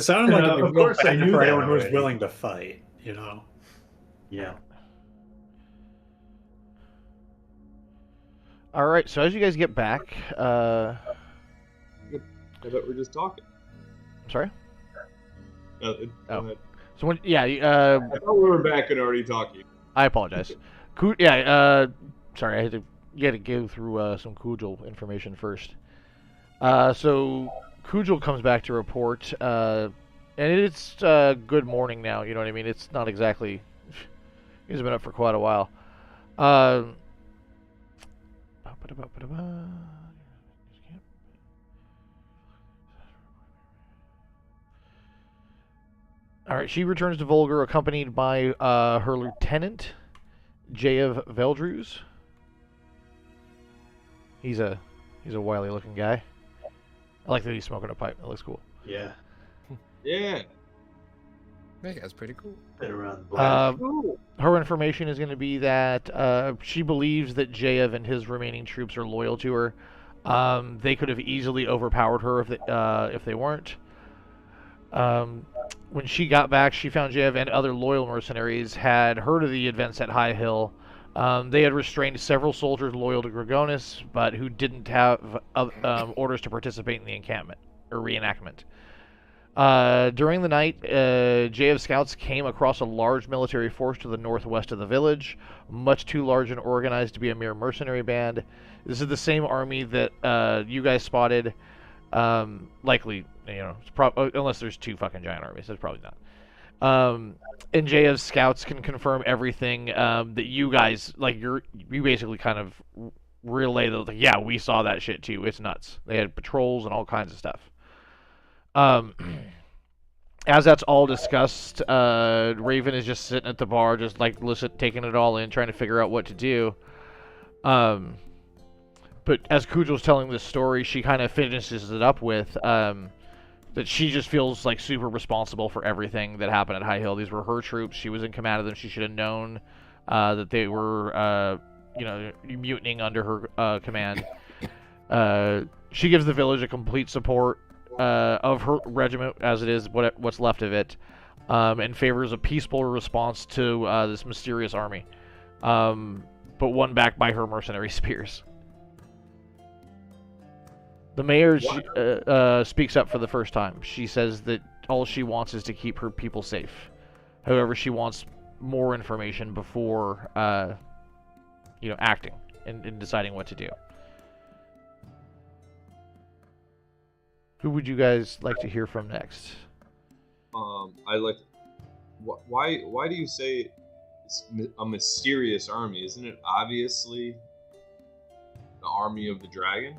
sounded like Of course I knew for that anyone who was already. willing to fight. You know. Yeah. All right. So as you guys get back, I thought we were just talking. I'm sorry. Go Oh. ahead. So when, yeah, I thought we were back and already talking. I apologize. Sorry, you had to go through some Kujal information first. So Kujal comes back to report, and it's good morning now. You know what I mean? It's not exactly. He's been up for quite a while. All right, she returns to Vogler accompanied by her lieutenant, Jayev Veldruz. He's a wily looking guy. I like that he's smoking a pipe. That looks cool. Yeah. Yeah. That guy's pretty cool. Been around the block. Her information is going to be that she believes that Jayev and his remaining troops are loyal to her. They could have easily overpowered her if they weren't. When she got back, she found Jayev and other loyal mercenaries had heard of the events at High Hill. They had restrained several soldiers loyal to Gregonis, but who didn't have orders to participate in the encampment or reenactment. During the night, Jayev scouts came across a large military force to the northwest of the village, much too large and organized to be a mere mercenary band. This is the same army that you guys spotted. Likely, unless there's two fucking giant armies, that's probably not. And Jayev's scouts can confirm everything that you guys you basically kind of relay that. Yeah, we saw that shit too. It's nuts. They had patrols and all kinds of stuff. As that's all discussed, Raven is just sitting at the bar, just taking it all in, trying to figure out what to do. But as Kujal's telling this story, she kind of finishes it up with that she just feels like super responsible for everything that happened at High Hill. These were her troops. She was in command of them. She should have known that they were, mutinying under her command. She gives the village a complete support of her regiment, as it is what's left of it, and favors a peaceful response to this mysterious army, but one backed by her mercenary spears. The mayor speaks up for the first time. She says that all she wants is to keep her people safe. However, she wants more information before, acting and deciding what to do. Who would you guys like to hear from next? I like. Why do you say it's a mysterious army? Isn't it obviously the army of the dragon?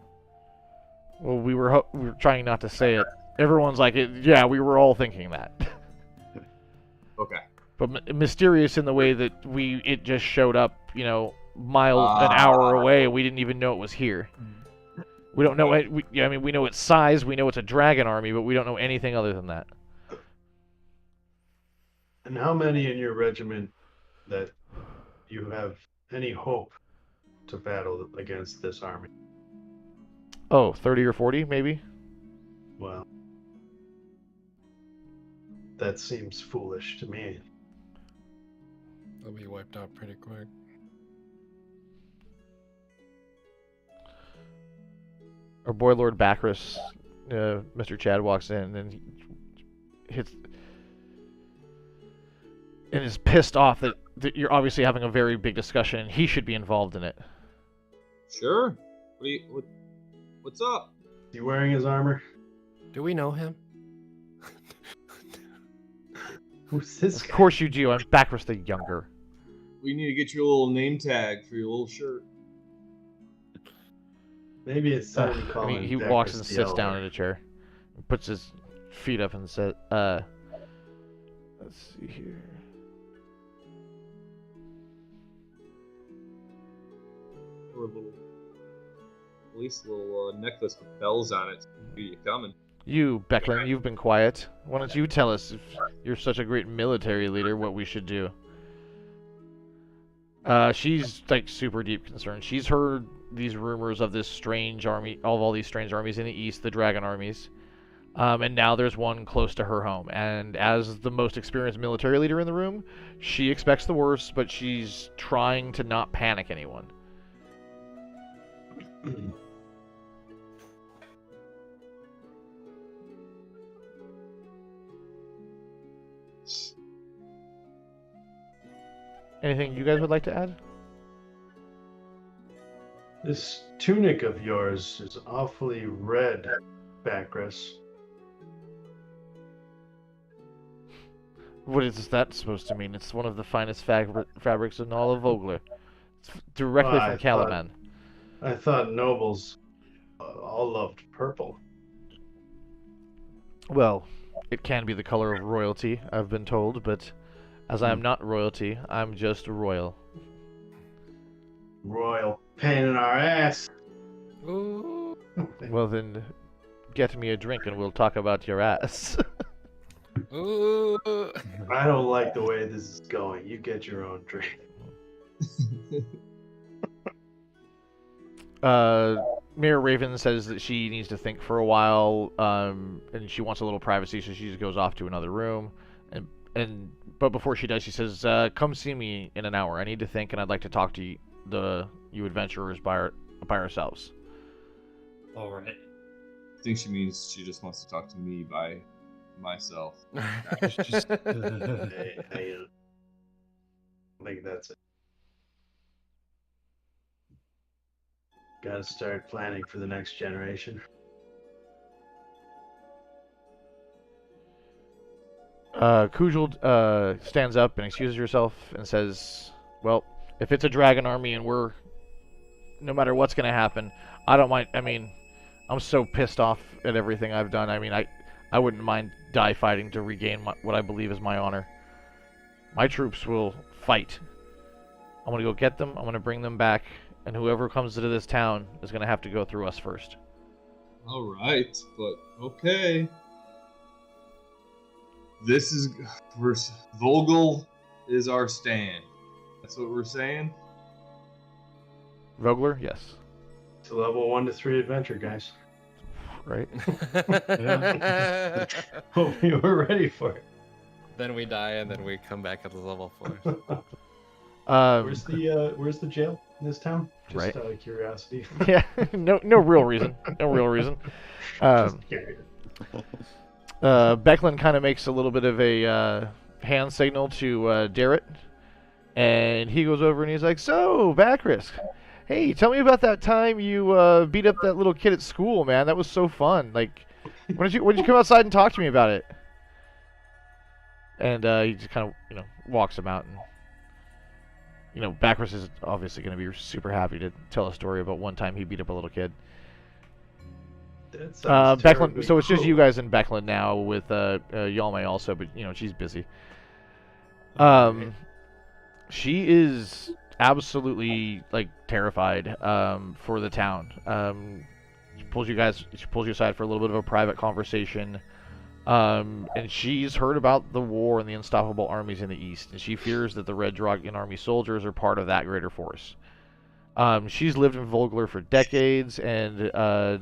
Well, we were trying not to say it. Everyone's like, yeah, we were all thinking that. Okay. But mysterious in the way that it just showed up, miles an hour away, and we didn't even know it was here. We don't know it. We know its size. We know it's a dragon army, but we don't know anything other than that. And how many in your regiment that you have any hope to battle against this army? Oh, 30 or 40, maybe? Well, that seems foolish to me. They'll be wiped out pretty quick. Our boy Lord Bacchus, Mr. Chad walks in and he hits, and is pissed off that you're obviously having a very big discussion and he should be involved in it. Sure. What's up? Is he wearing his armor? Do we know him? Who's this Of guy? course you do. I'm Bacchus the Younger. We need to get you a little name tag for your little shirt. Maybe it's time to call him he Bacchus walks and the sits down Elder. in a chair, puts his feet up and says, let's see here. Or a least a little necklace with bells on it. Are you coming? You, Becklin, you've been quiet. Why don't you tell us, if you're such a great military leader, what we should do? She's like super deep concerned. She's heard these rumors of this strange army, all these strange armies in the east, the dragon armies. And now there's one close to her home. And as the most experienced military leader in the room, she expects the worst, but she's trying to not panic anyone. Anything you guys would like to add? This tunic of yours is awfully red, Bacchus. What is that supposed to mean? It's one of the finest fabrics in all of Vogler. It's directly from Calaman. I thought nobles all loved purple. Well, it can be the color of royalty, I've been told, but as I am not royalty, I'm just royal. Royal pain in our ass. Ooh. Well then, get me a drink and we'll talk about your ass. Ooh. I don't like the way this is going. You get your own drink. Mayor Raven says that she needs to think for a while, and she wants a little privacy, so she just goes off to another room. But before she does, she says, "Come see me in an hour. I need to think, and I'd like to talk to you adventurers by ourselves." All right. I think she means she just wants to talk to me by myself. I think that's it. Gotta start planning for the next generation. Kujal stands up and excuses herself and says, "Well, if it's a dragon army and we're... no matter what's going to happen, I don't mind. I mean, I'm so pissed off at everything I've done. I mean, I wouldn't mind die fighting to regain what I believe is my honor. My troops will fight. I'm going to go get them. I'm going to bring them back. And whoever comes into this town is going to have to go through us first." All right, but okay. This is Vogel is our stand. That's what we're saying. Vogler, yes. It's a level 1 to 3 adventure, guys. Right? Hope you were ready for it. Then we die, and then we come back at the level 4. Where's the jail in this town? Just Right. out of curiosity. Yeah, no real reason. No real reason. Just curious. Becklin kind of makes a little bit of a hand signal to Darrett, and he goes over and he's like, "So, Bacchus, hey, tell me about that time you beat up that little kid at school, man. That was so fun. Like, when did you come outside and talk to me about it?" And he just kind of walks him out, and Bacchus is obviously going to be super happy to tell a story about one time he beat up a little kid. That sounds Becklin. terribly So it's just cruel. you guys and Becklin now with Yalmay also, but she's busy. Okay. She is absolutely terrified for the town. She pulls you aside for a little bit of a private conversation. And she's heard about the war and the unstoppable armies in the east, and she fears that the Red Dragon Army soldiers are part of that greater force. She's lived in Vogler for decades and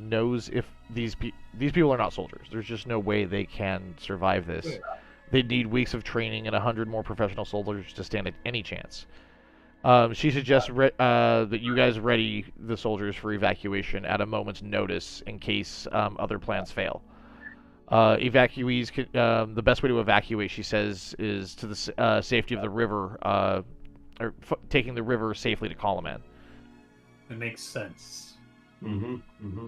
knows if these people are not soldiers. There's just no way they can survive this. They'd need weeks of training and 100 more professional soldiers to stand any chance. She suggests that you guys ready the soldiers for evacuation at a moment's notice in case other plans fail. Evacuees, the best way to evacuate, she says, is to the safety of the river, or taking the river safely to Calaman. It makes sense. Mm-hmm. Mm-hmm.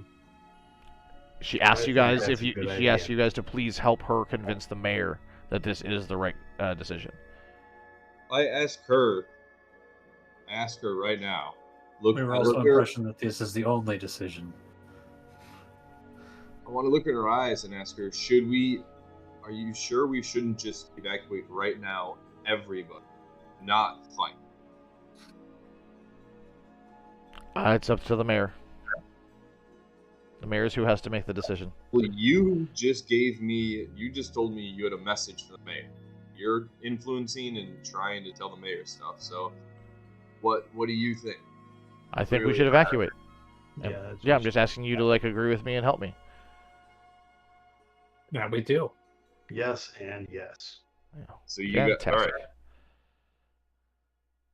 She asks you think guys that's a good she idea. asks you guys to please help her convince the mayor that this is the right decision. I ask her right now. We were also under the impression that this is the only decision. I want to look in her eyes and ask her, are you sure we shouldn't just evacuate right now, everybody, not fight? It's up to the mayor. The mayor's who has to make the decision. Well, you just told me you had a message for the mayor. You're influencing and trying to tell the mayor stuff. So, what do you think? I think we Clearly should not. evacuate. Yeah, that's Yeah, what I'm just asking you to like agree with me and help me. Yeah, we do. yes and yes. Yeah. So you got all Fantastic. right.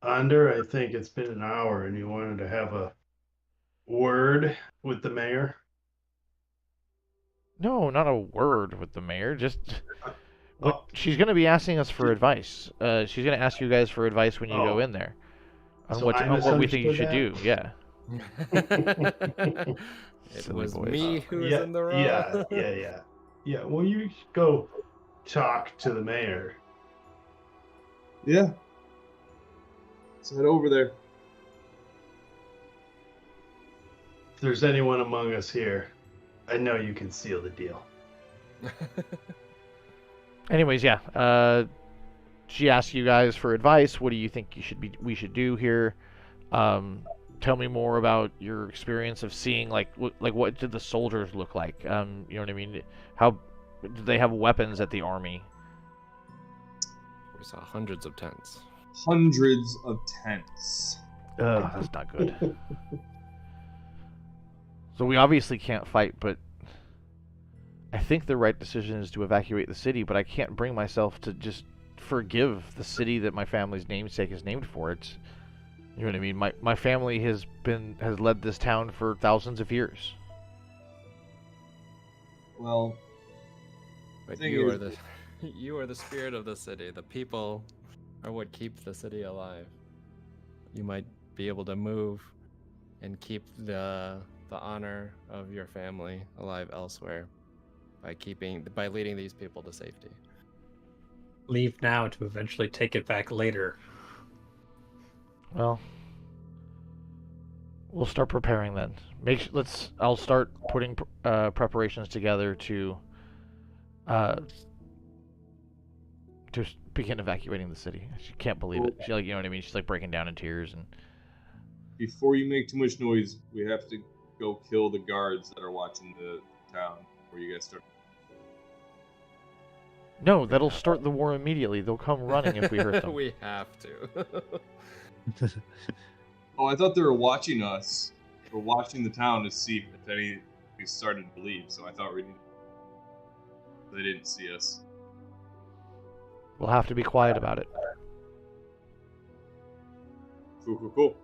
Under, I think it's been an hour, and you wanted to have a word with the mayor. No, not a word with the mayor. Just Oh, she's going to be asking us for advice. She's going to ask you guys for advice when you go Oh. in there on So what I on what we think you should do. misunderstood Yeah. It Silly was boys. me who was yeah, in the wrong. yeah. Well, you go talk to the mayor. Yeah. Let's head over there. If there's anyone among us here, I know you can seal the deal. Anyways, yeah. She asked you guys for advice. What do you think we should do here? Tell me more about your experience of seeing what did the soldiers look like? You know what I mean? How did they have weapons at the army? We saw hundreds of tents. Hundreds of tents. Ugh, that's not good. So we obviously can't fight, but I think the right decision is to evacuate the city, but I can't bring myself to just forgive the city that my family's namesake is named for. It's, you know what I mean? My family has led this town for thousands of years. Well, But thing you is- are the you are the spirit of the city. The people are what keep the city alive. You might be able to move and keep the honor of your family alive elsewhere by leading these people to safety. Leave now to eventually take it back later. Well, we'll start preparing then. I'll start putting preparations together to begin evacuating the city. She can't believe it. She you know what I mean? She's like breaking down in tears and. before you make too much noise, we have to go kill the guards that are watching the town where you guys start. No, that'll start the war immediately. They'll come running if we hurt them. We have to. Oh, I thought they were watching us. We're watching the town to see if any we started to leave. So I thought they didn't see us. We'll have to be quiet about it. Cool.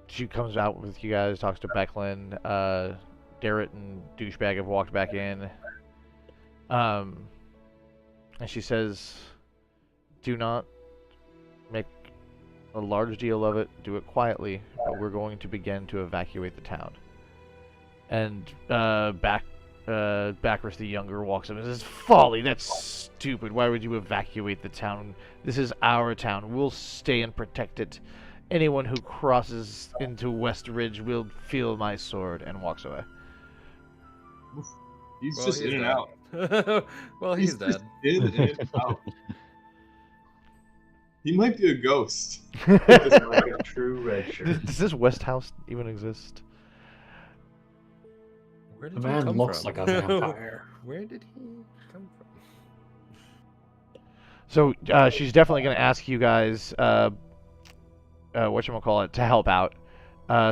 She comes out with you guys, talks to Becklin. Darrett and Douchebag have walked back in. And she says, do not make a large deal of it. Do it quietly, but we're going to begin to evacuate the town. And Bacchus the Younger walks up and says, folly, that's stupid. Why would you evacuate the town? This is our town. We'll stay and protect it. Anyone who crosses into West Ridge will feel my sword, and walks away. He's Well, just he's in and dead. out. Well, he's just dead. in and out. He might be a ghost. It's like a true red shirt. Does this West House even exist? Where The did he man come looks from? like a vampire. Where did he come from? So she's definitely going to ask you guys, whatchamacallit, to help out.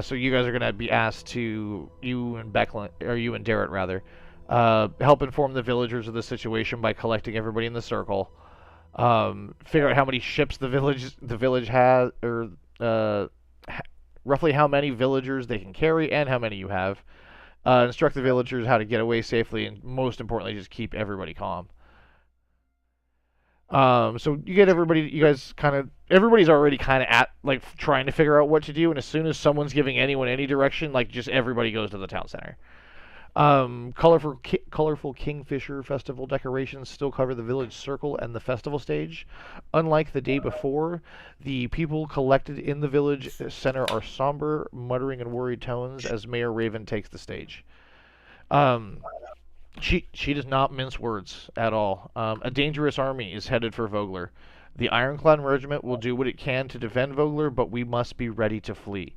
So you guys are going to be asked to, you and Becklin, or you and Darrett rather, help inform the villagers of the situation by collecting everybody in the circle. Figure out how many ships the village has, or roughly how many villagers they can carry and how many you have. Instruct the villagers how to get away safely, and most importantly, just keep everybody calm. So you get everybody's already kind of at, like, trying to figure out what to do, and as soon as someone's giving anyone any direction, like, just everybody goes to the town center. Colorful Kingfisher Festival decorations still cover the village circle and the festival stage. Unlike the day before, the people collected in the village center are somber, muttering in worried tones as Mayor Raven takes the stage. She does not mince words at all. A dangerous army is headed for Vogler. The Ironclad Regiment will do what it can to defend Vogler, but we must be ready to flee.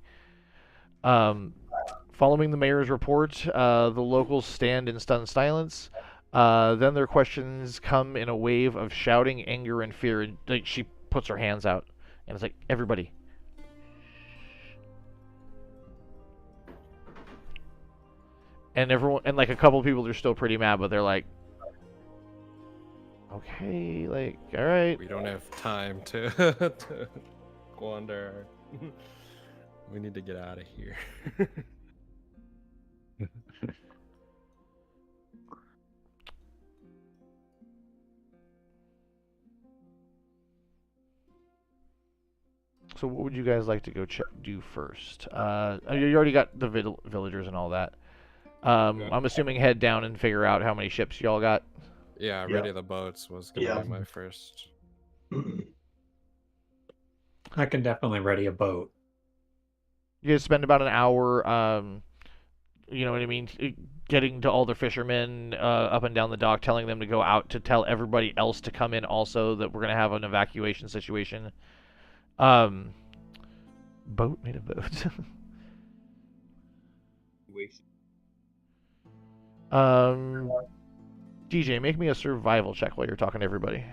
Um, Following the mayor's report, the locals stand in stunned silence. Then their questions come in a wave of shouting, anger, and fear. And like, she puts her hands out, and it's like, everybody. And everyone, and like a couple people are still pretty mad, but they're like, okay, like, all right. We don't have time to, to squander. We need to get out of here. So what would you guys like to go do first? You already got the villagers and all that. Okay. I'm assuming head down and figure out how many ships y'all got. Yeah, ready the boats was gonna be my first. I can definitely ready a boat. You guys spend about an hour, you know what I mean, getting to all the fishermen up and down the dock, telling them to go out, to tell everybody else to come in also, that we're going to have an evacuation situation. Boat made a boat. DJ, make me a survival check while you're talking to everybody.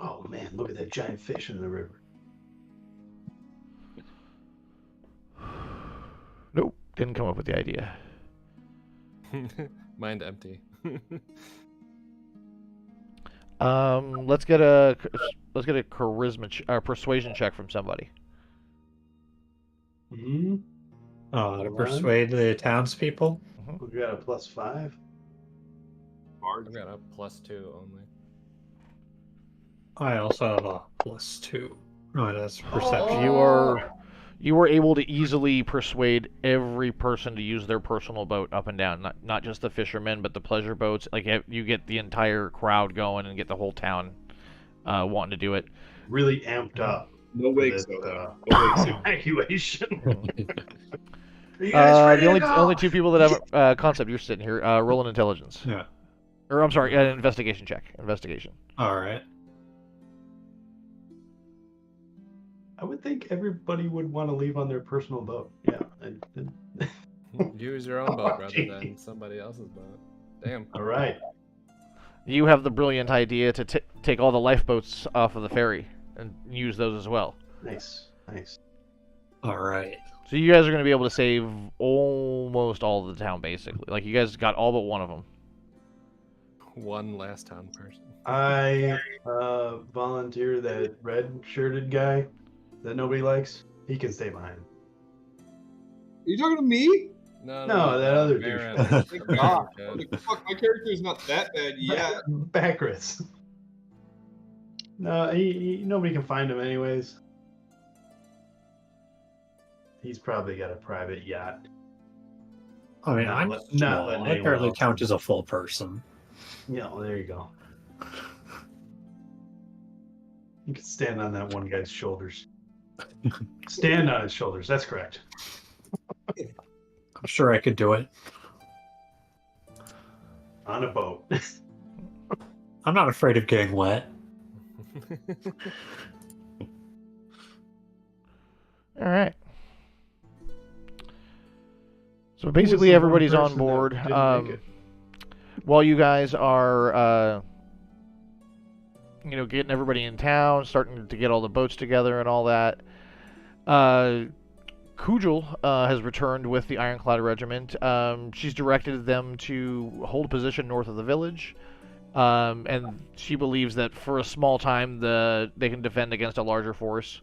Oh man, look at that giant fish in the river. Nope, didn't come up with the idea. Mind empty. Let's get a charisma persuasion check from somebody. Mm-hmm. To persuade the townspeople. We got a +5. I've got a +2 only. I also have a +2. Oh, that's perception. You were able to easily persuade every person to use their personal boat up and down, not just the fishermen, but the pleasure boats. Like, you get the entire crowd going and get the whole town wanting to do it. Really amped up. No wakes though. No wakes. Evacuation. The only two people that have concept, you're sitting here. Roll an intelligence. Yeah. Or I'm sorry, an investigation check. Investigation. All right. I would think everybody would want to leave on their personal boat. Yeah. Use your own boat rather than somebody else's boat. Damn. All right. You have the brilliant idea to take all the lifeboats off of the ferry and use those as well. Nice. All right. So you guys are going to be able to save almost all of the town, basically. Like, you guys got all but one of them. One last town person. I volunteer that red-shirted guy that nobody likes. He can stay behind. Are you talking to me? No, that other Baron. douche. Thank God. Fuck, my character is not that bad yet. Backrus. No, nobody can find him anyways. He's probably got a private yacht. I mean, I'm not small. letting I anyone barely else count as a full person. Yeah, well, there you go. You can stand on that one guy's shoulders. Stand on his shoulders. That's correct. I'm sure I could do it. On a boat. I'm not afraid of getting wet. All right. So basically, everybody's on board. While you guys are, getting everybody in town, starting to get all the boats together and all that, Kujal has returned with the Ironclad Regiment. She's directed them to hold a position north of the village, and she believes that for a small time they can defend against a larger force.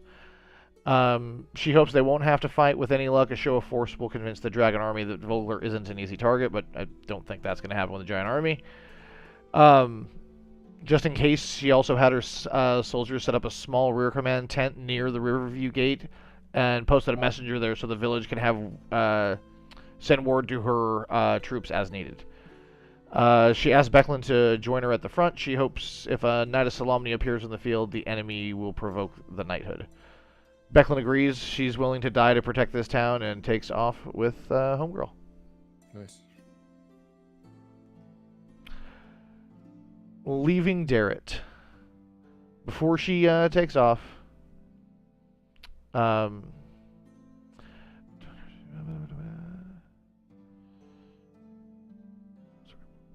She hopes they won't have to fight. With any luck, a show of force will convince the Dragon Army that Vogler isn't an easy target, but I don't think that's going to happen with the Giant Army. Just in case, she also had her soldiers set up a small rear command tent near the Riverview Gate and posted a messenger there so the village can have send word to her troops as needed. She asked Becklin to join her at the front. She hopes if a Knight of Solemnity appears in the field, the enemy will provoke the knighthood. Becklin agrees. She's willing to die to protect this town and takes off with Homegirl. Nice. Leaving Darrett. Before she takes off,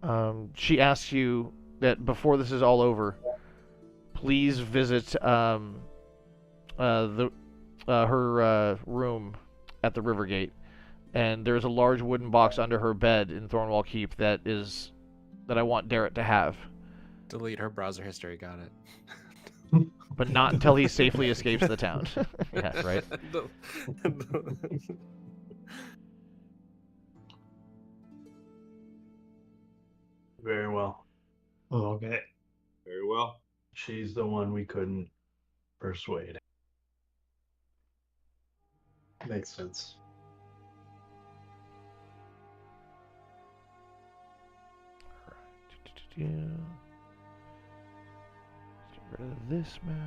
Um, she asks you that before this is all over, please visit her room at the river gate, and there's a large wooden box under her bed in Thornwall Keep that I want Darrett to have, Delete her browser history. Got it. but not until he safely escapes the town. Yeah, right. Very well. Oh, okay. Very well. She's the one we couldn't persuade. Makes sense. Get rid of this map.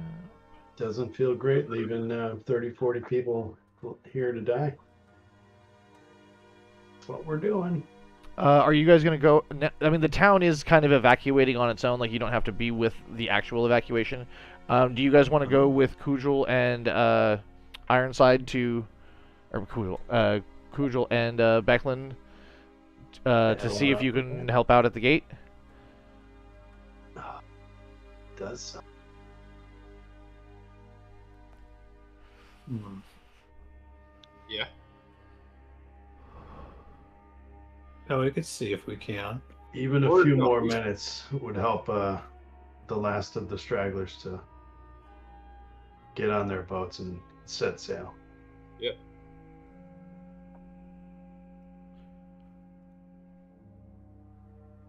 Doesn't feel great leaving 30, 40 people here to die. That's what we're doing. Are you guys going to go... I mean, the town is kind of evacuating on its own. Like, you don't have to be with the actual evacuation. Do you guys want to go with Kujal and Ironside to... Or Kujal and Becklin to see if you can help out at the gate? Does sound. Yeah. Oh, we could see if we can. Even a few more minutes would help the last of the stragglers to get on their boats and set sail. Yep.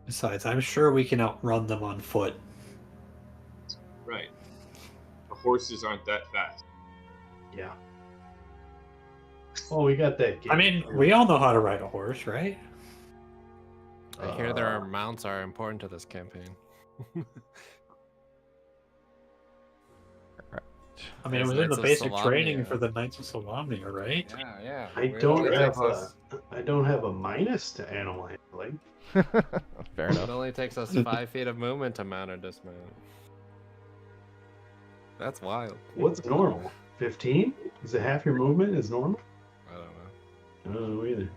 Besides, I'm sure we can outrun them on foot. Right. The horses aren't that fast. Yeah. Oh, we got that. I mean, we all know how to ride a horse, right? I hear their mounts are important to this campaign. I mean, it was in the basic training for the Knights of Solamnia, right? Yeah. I don't have a minus to animal handling. Fair It enough. only takes us 5 feet of movement to mount or dismount. That's wild. What's normal? 15? Is it half your movement is normal? I don't I don't know either.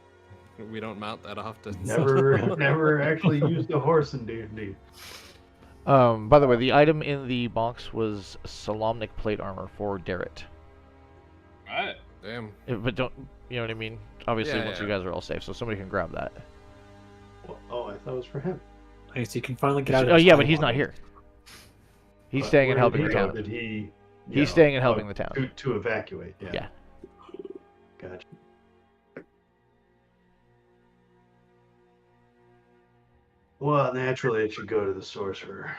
know. We don't mount that often. Never actually used a horse in D&D. By the way, the item in the box was Solamnic plate armor for Darrett. Right. Damn. But don't, you know what I mean? Obviously, Yeah, once yeah. you guys are all safe, so somebody can grab that. Oh, I thought it was for him. I guess you can finally get out of Oh his yeah, but he's hole. not here. He's staying and Where did helping he the go? town. Did he? He's staying and helping the town. To evacuate. Yeah. Yeah. Gotcha. Well, naturally, it should go to the sorcerer.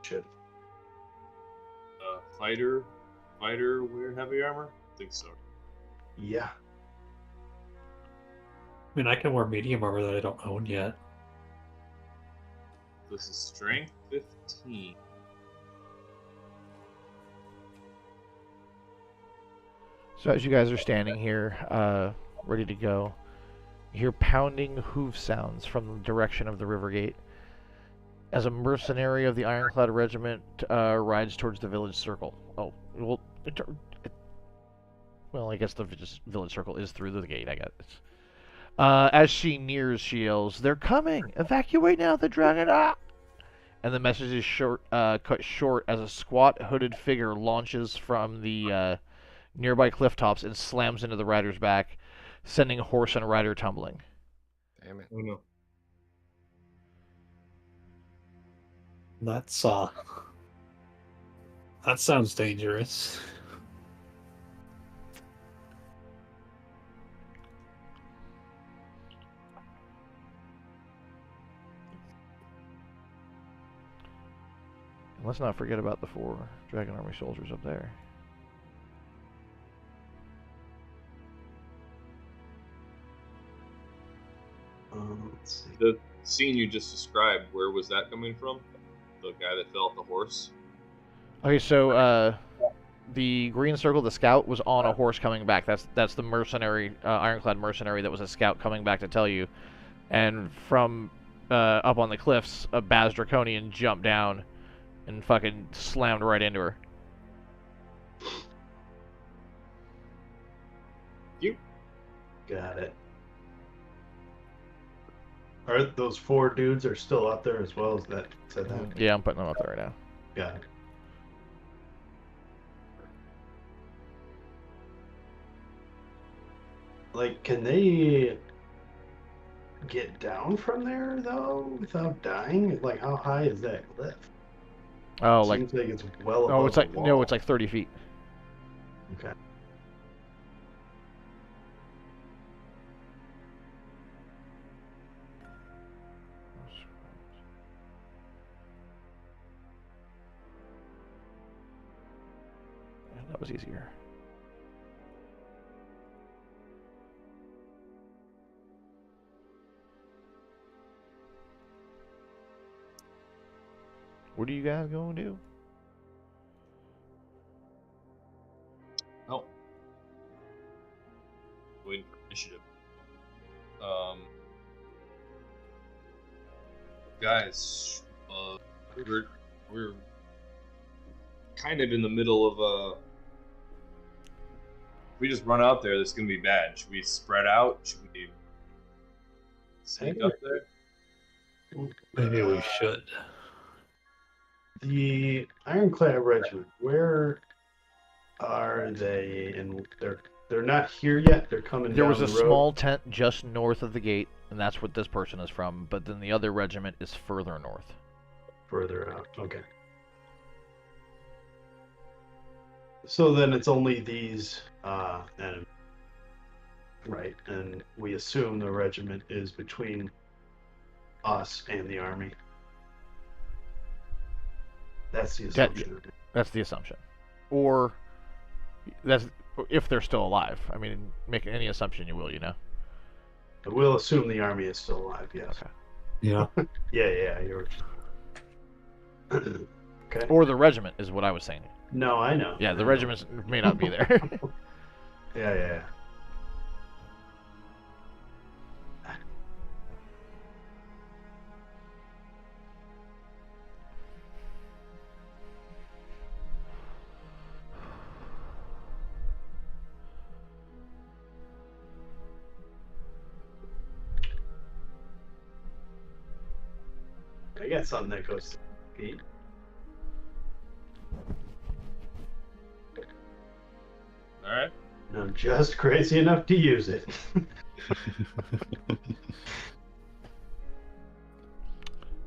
Should. Fighter wear heavy armor? I think so. Yeah. I mean, I can wear medium armor that I don't own yet. This is strength 15. So as you guys are standing here, ready to go, you hear pounding hoof sounds from the direction of the river gate. As a mercenary of the Ironclad Regiment rides towards the village circle. Oh, well, I guess the village circle is through the gate, I guess. As she nears, she yells, "They're coming! Evacuate now, the dragon!" Ah! And the message is cut short as a squat, hooded figure launches from the nearby cliff tops and slams into the rider's back, sending horse and rider tumbling. Damn it. Oh no. That's that sounds dangerous. And let's not forget about the 4 Dragon Army soldiers up there. Let's see. The scene you just described, where was that coming from? The guy that fell off the horse? Okay, so the green circle, the scout, was on a horse coming back. That's the mercenary, Ironclad mercenary that was a scout coming back to tell you. And from up on the cliffs, a Baz Draconian jumped down and fucking slammed right into her. Got it. Are those 4 dudes are still up there as well as that? Said that. Yeah, I'm putting them up there right now. Got it. Like, can they get down from there though without dying? Like, how high is that cliff? Oh, like Seems like it's well above no, it's like the wall. no, it's like 30 feet. Okay. Yeah, that was easier. What are you guys gonna do? Oh. Waiting for initiative. Guys, we're kind of in the middle of if we just run out there, this is gonna be bad. Should we spread out? Should we sneak up there? Maybe we should. The Ironclad Regiment, where are they? And they're not here yet. They're coming There down was a the road. small tent just north of the gate, and that's what this person is from. But then the other regiment is further north. Further out. Okay. So then it's only these enemies, right? And we assume the regiment is between us and the army. That's the assumption. That's the assumption, or that's if they're still alive. I mean, make any assumption you will, you know. We'll assume the army is still alive. Yes. Okay. Yeah. Yeah. You're. Okay. Or the regiment is what I was saying. No, I know. Yeah, the regiment may not be there. Yeah. I got something that goes to feet. All right. And I'm just crazy enough to use it.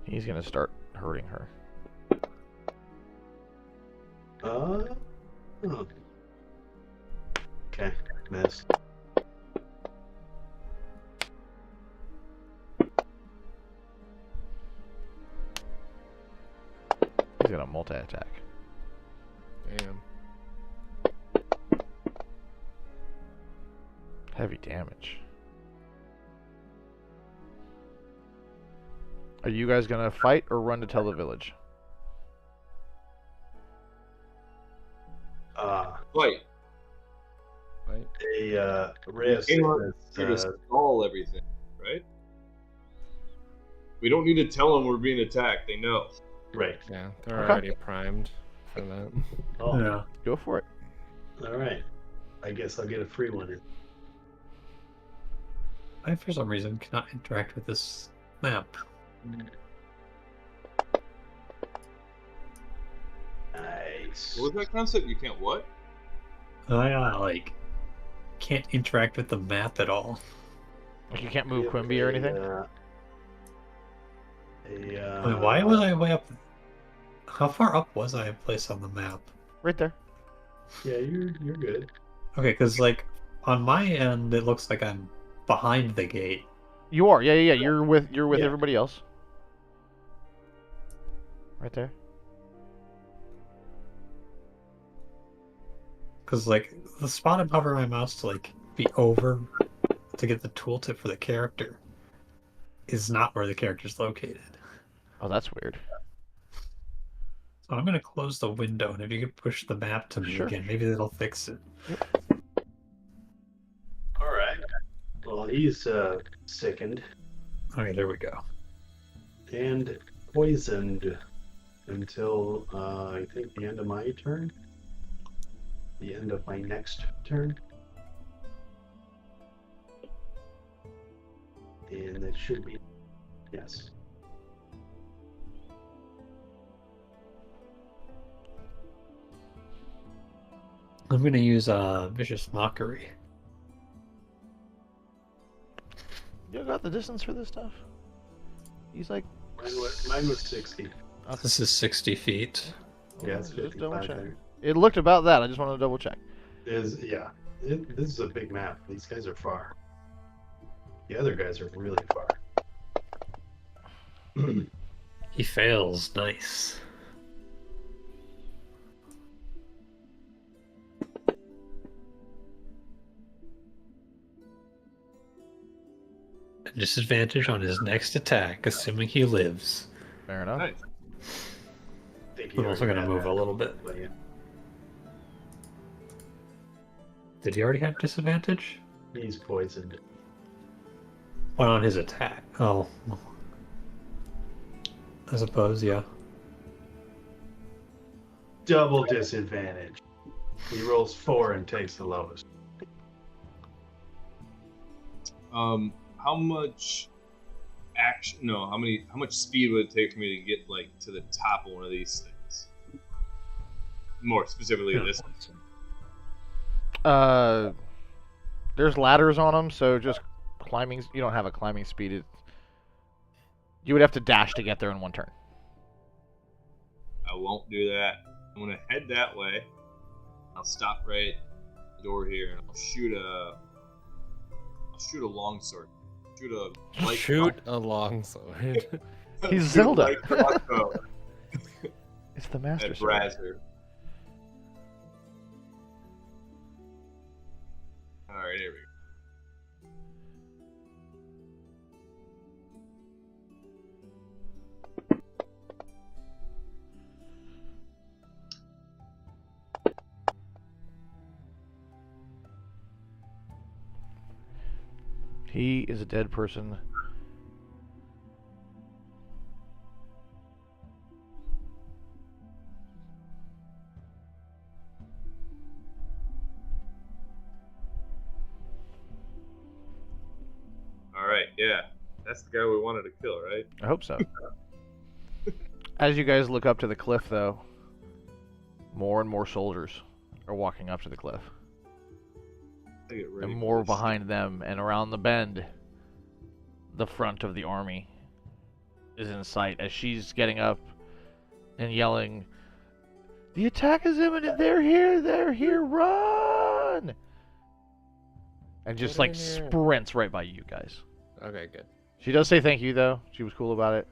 He's gonna start hurting her. Oh. Okay, missed. He's gonna multi-attack. Damn. Heavy damage. Are you guys gonna fight or run to tell the village? Fight. Right? A risk. Here to stall everything, right? We don't need to tell them we're being attacked. They know. Right. Yeah, they're Okay. already primed for that. Oh, Yeah. Go for it. all right. I guess I'll get a free one. I, for some reason, cannot interact with this map. Nice. What was that concept? You can't what? I can't interact with the map at all. Like you can't move Quimby or anything? Wait, why was I way up? How far up was I placed on the map? Right there. Yeah, you're good. Okay, because on my end, it looks like I'm behind the gate. You are. Yeah. You're with Yeah. everybody else. Right there. Because the spot I'm hovering my mouse to be over to get the tooltip for the character is not where the character's located. Oh, that's weird. So I'm gonna close the window, and if you could push the map to me Sure. again, maybe that'll fix it. All right. Well, he's sickened Okay, there we go. and poisoned. until I think the end of my turn. The end of my next turn. And that should be, yes. I'm going to use Vicious Mockery. You got the distance for this stuff? He's like... Mine was 60. This is 60 feet. Yeah, it's Just double 55 check. there. It looked about that. I just wanted to double check. This is a big map. These guys are far. The other guys are really far. He fails. Nice. Disadvantage on his next attack, assuming he lives. Fair enough. Nice. I'm also going to move a little bit. Yeah. Did he already have disadvantage? He's poisoned. Well, on his attack. Oh. I suppose, yeah. Double disadvantage. He rolls 4 and takes the lowest. How much action? No, how much speed would it take for me to get like to the top of one of these things? More specifically, this one. There's ladders on them, so just climbing. You don't have a climbing speed. You would have to dash to get there in one turn. I won't do that. I'm gonna head that way. I'll stop right at the door here, and I'll shoot a longsword. Shoot a longsword. He's Zelda. Light crossbow It's the Master at Sword. Brazzer. All right, here we go. He is a dead person. All right, yeah, that's the guy we wanted to kill, right? I hope so. As you guys look up to the cliff, though, more and more soldiers are walking up to the cliff. I get ready And for more this. behind them, and around the bend, the front of the army is in sight as she's getting up and yelling, "The attack is imminent! They're here, run!" And just Get like in here. sprints right by you guys. Okay, good. She does say thank you, though. She was cool about it.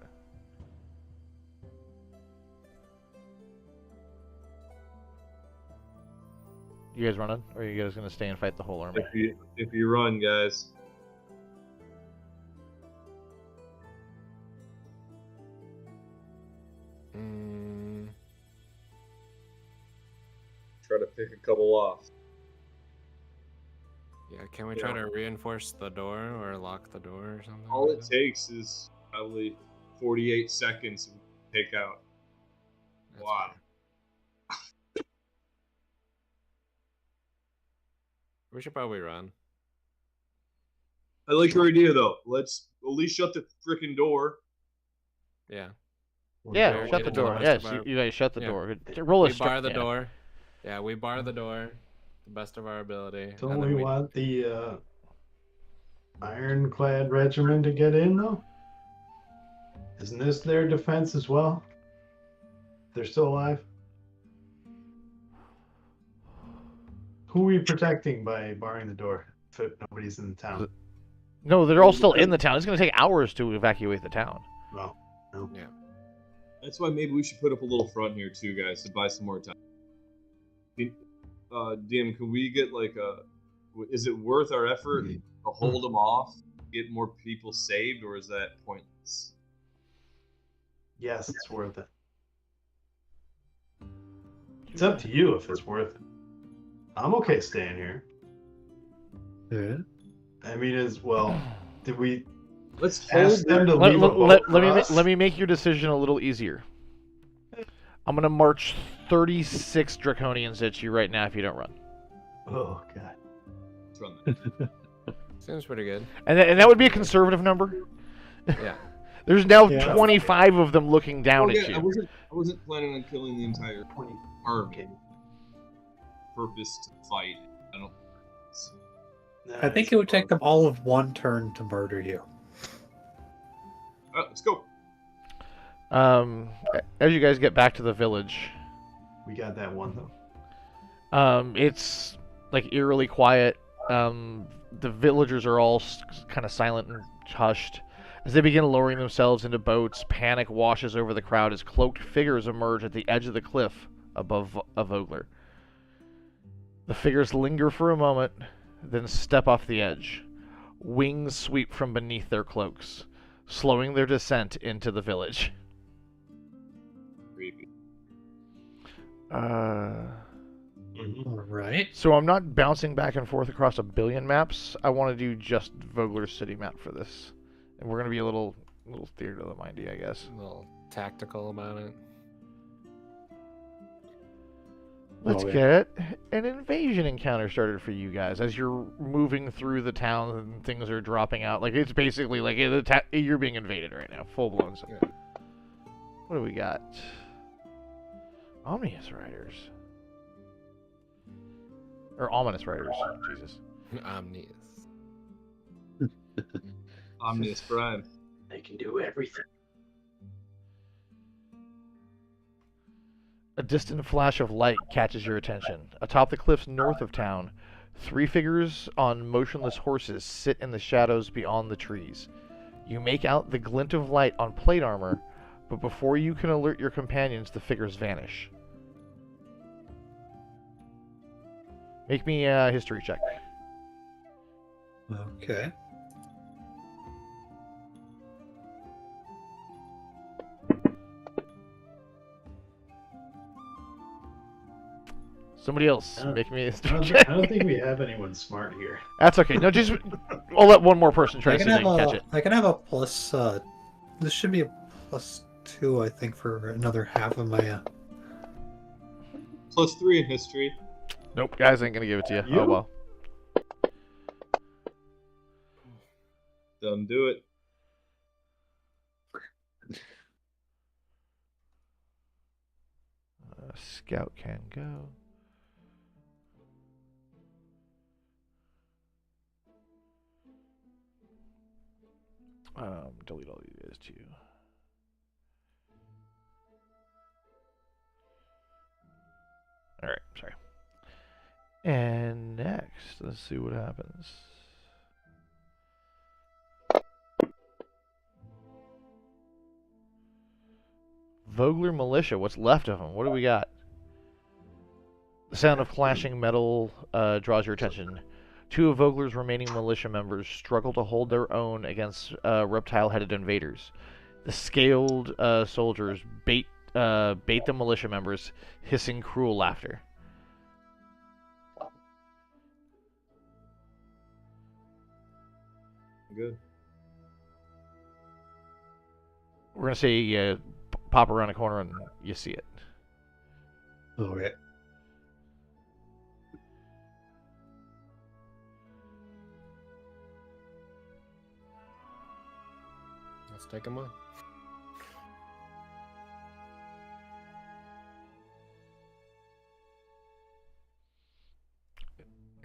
You guys running? Or are you guys going to stay and fight the whole army? If you run, guys. Try to pick a couple off. Yeah, can we try to reinforce the door or lock the door or something? All like it that? takes is probably 48 seconds to take out. That's Wow. fair. We should probably run. I like your idea though. Let's at least shut the freaking door. Yeah. Yeah, Barricade shut the it to the door. best Yes, of our- you guys shut the Yeah. door. Roll a We bar the yeah. door. Yeah, we bar the door to the best of our ability. Don't and then we want the ironclad regiment to get in, though? Isn't this their defense as well? They're still alive? Who are we protecting by barring the door if nobody's in the town? No, they're all still in the town. It's going to take hours to evacuate the town. Well, no. Yeah. That's why maybe we should put up a little front here too, guys, to buy some more time. DM, can we get like a? Is it worth our effort to hold them off, get more people saved, or is that pointless? Yes, it's worth it. It's up to you if it's worth it. I'm okay staying here. Yeah. I mean, as well, did we Let's hold ask them to them. leave a boat for us? Let me make your decision a little easier. I'm gonna march 36 draconians at you right now if you don't run. Oh god. Let's run that. Seems pretty good. And that would be a conservative number. Yeah. There's now Yeah. 25 of them looking down Oh, at yeah, you. I wasn't planning on killing the entire 20. army. Purpose to fight. I don't. I think it would take them all of one turn to murder you. All right, let's go. As you guys get back to the village, We got that one though. it's like eerily quiet. The villagers are all kind of silent and hushed. As they begin lowering themselves into boats, panic washes over the crowd as cloaked figures emerge at the edge of the cliff above a Vogler. The figures linger for a moment, then step off the edge. Wings sweep from beneath their cloaks, slowing their descent into the village. Creepy. All right. So I'm not bouncing back and forth across a billion maps. I want to do just Vogler's city map for this. And we're going to be a little theater of the mindy, I guess. A little tactical about it. Let's Oh, yeah. get an invasion encounter started for you guys as you're moving through the town and things are dropping out. Like, it's basically like you're being invaded right now, full blown. Yeah. What do we got? Omnious Riders. Or Ominous Riders. Jesus. Omnius. Omnius Prime. They can do everything. A distant flash of light catches your attention. Atop the cliffs north of town, 3 figures on motionless horses sit in the shadows beyond the trees. You make out the glint of light on plate armor, but before you can alert your companions, the figures vanish. Make me a history check. Okay. Somebody else, I don't- make me a I history don't, check. I don't think we have anyone smart here. That's okay. No, just I'll let one more person try I to can see if they have can catch it. I can have a plus. This should be a +2, I think, for another half of my. +3 in history. Nope, guys ain't gonna give it to you. You? Oh well. Done. Do it. Scout can go. Delete all these guys too. All right, sorry. And next, let's see what happens. Vogler Militia, what's left of them? What do we got? The sound of clashing metal draws your attention. 2 of Vogler's remaining militia members struggle to hold their own against reptile-headed invaders. The scaled soldiers bait the militia members, hissing cruel laughter. Good. We're gonna say pop around a corner and you see it. Okay. Let's take him on.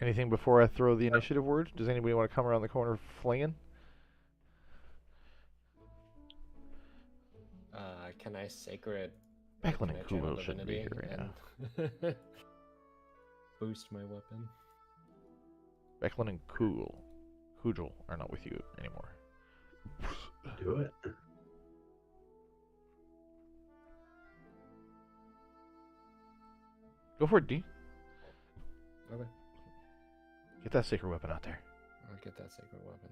Anything before I throw the initiative word? Does anybody want to come around the corner flinging? Can I sacred? Becklin can I and channel Kugel shouldn't be here divinity right now. and boost my weapon. Becklin and Kugel are not with you anymore. Do it. Go for it, D. Okay, Get that sacred weapon out there. I'll get that sacred weapon.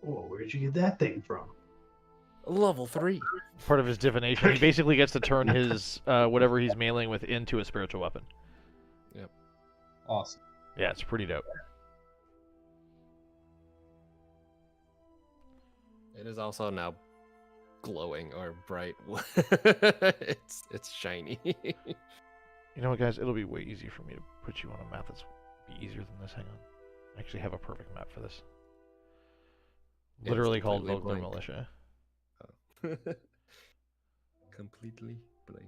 Oh, where'd you get that thing from? Level 3. Part of his divination. He basically gets to turn his whatever he's mailing with into a spiritual weapon. Awesome. Yeah, it's pretty dope. It is also now glowing or bright. It's shiny. You know what, guys? It'll be way easier for me to put you on a map that's be easier than this. Hang on. I actually have a perfect map for this. It's Literally called completely Vogler blank. Militia. Completely blank.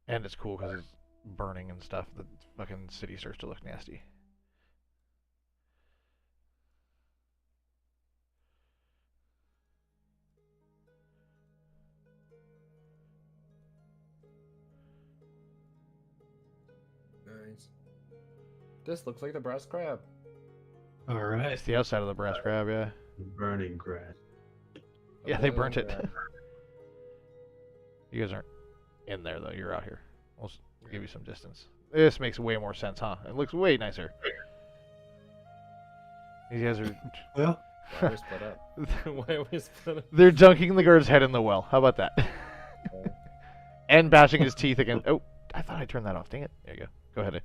And it's cool because it's burning and stuff. The fucking city starts to look nasty. Nice. This looks like the brass crab. All right. It's the outside of the brass crab, yeah. Burning grass. Yeah, they burnt it. Crab. You guys aren't in there, though. You're out here. We'll give you some distance. This makes way more sense, huh? It looks way nicer. These guys are... Well, Why are we split up? Why are we split up? They're dunking the guard's head in the well. How about that? And bashing his teeth again. Oh, I thought I turned that off. Dang it. There you go. Go ahead.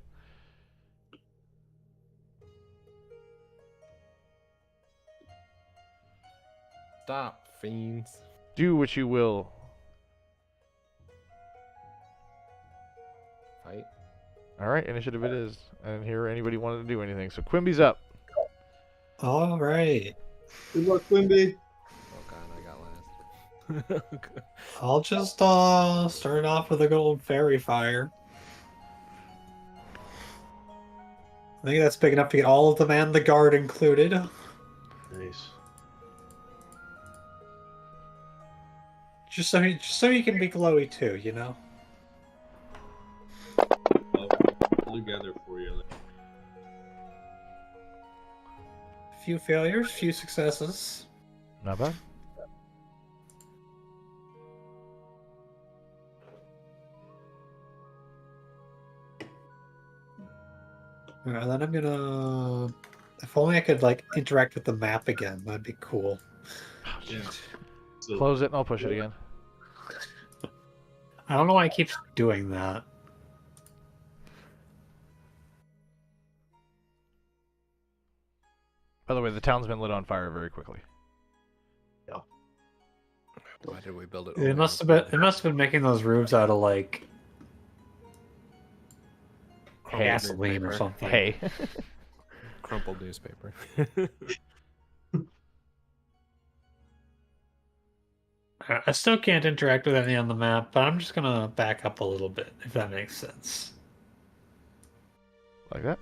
Stop, fiends. Do what you will. Fight. All right, initiative it is. I didn't hear anybody wanted to do anything. So Quimby's up. all right. Good luck, Quimby. Oh god, I got last. I'll just start off with a good old fairy fire. I think that's big enough to get all of them and the guard included. Nice. Just so you can be glowy too, you know. I'll pull together for you. Few failures, few successes. Not bad. Alright, then I'm gonna. If only I could like interact with the map again, that'd be cool. Oh, Yeah. jeez. So, Close it and I'll push it again. I don't know why it keeps doing that. By the way, the town's been lit on fire very quickly. Why did we build it? It must have been making those roofs out of like Hay. gasoline or newspaper. something. Hey. Crumpled newspaper. I still can't interact with any on the map, but I'm just gonna back up a little bit, if that makes sense. Like that?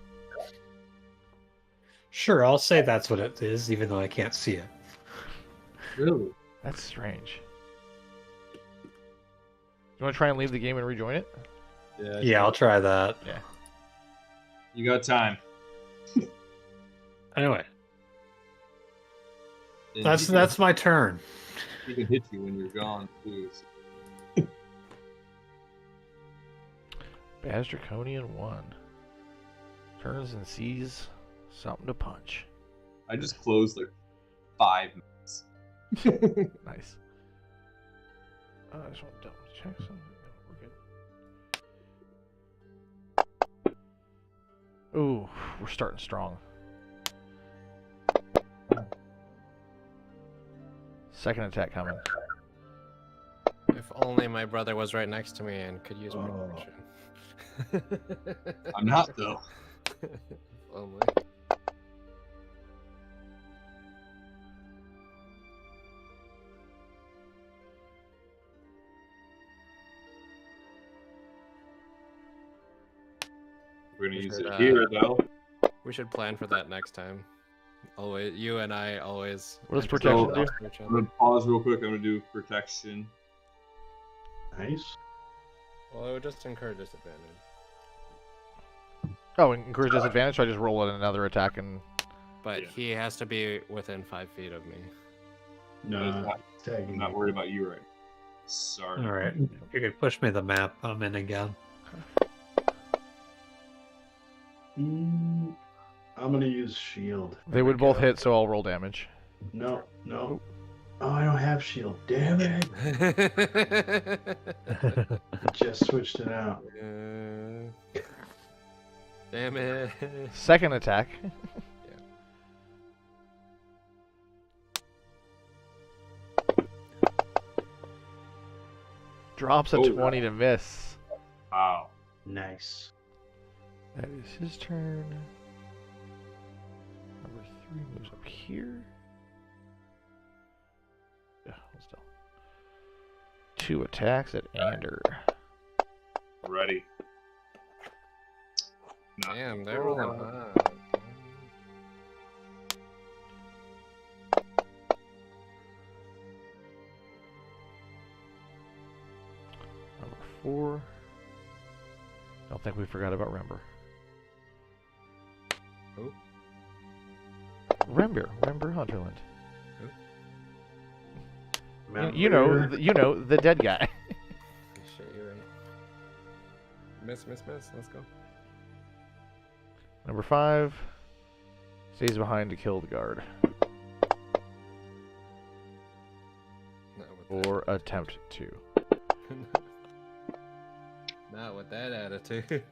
Sure, I'll say that's what it is, even though I can't see it. really? That's strange. You want to try and leave the game and rejoin it? Yeah, I'll try that. Yeah. You got time. Anyway, And that's my turn. he can hit you when you're gone, too. Baz Draconian 1. Turns and sees something to punch. I just closed like 5 minutes. Nice. I just want to double check something. No, we're good. Ooh, we're starting strong. Second attack coming. If only my brother was right next to me and could use protection. I'm not, though. If only. We're going to We use should, it here, though. We should plan for that next time. Always, you and I always. What does enter protection the do? house for each I'm other. going to pause real quick. I'm going to do protection. Nice. Well, it would just incur disadvantage. Oh, and encourage disadvantage, so I just roll in another attack and... But Yeah. he has to be within 5 feet of me. But it's No, not- tagging I'm not worried about you right now. Sorry. Alright, you could push me the map. I'm in again. I'm gonna use shield. They would both hit, so I'll roll damage. No, no. Oh, I don't have shield. Damn it! Just switched it out. Damn it. Second attack. Drops a Oh, 20 to miss. Wow. Nice. That is his turn. Number 3 moves up here. Yeah, hold still. 2 attacks at Ander. Ready. Not Damn, they're cool. rolling high. Number 4. Don't think we forgot about Rember. Who? Rember Hunterland. Mount You know, Rear. you know the dead guy. Shit, you're right. Miss. Let's go. Number 5 stays behind to kill the guard Not with or attempt to. that. Not with that attitude.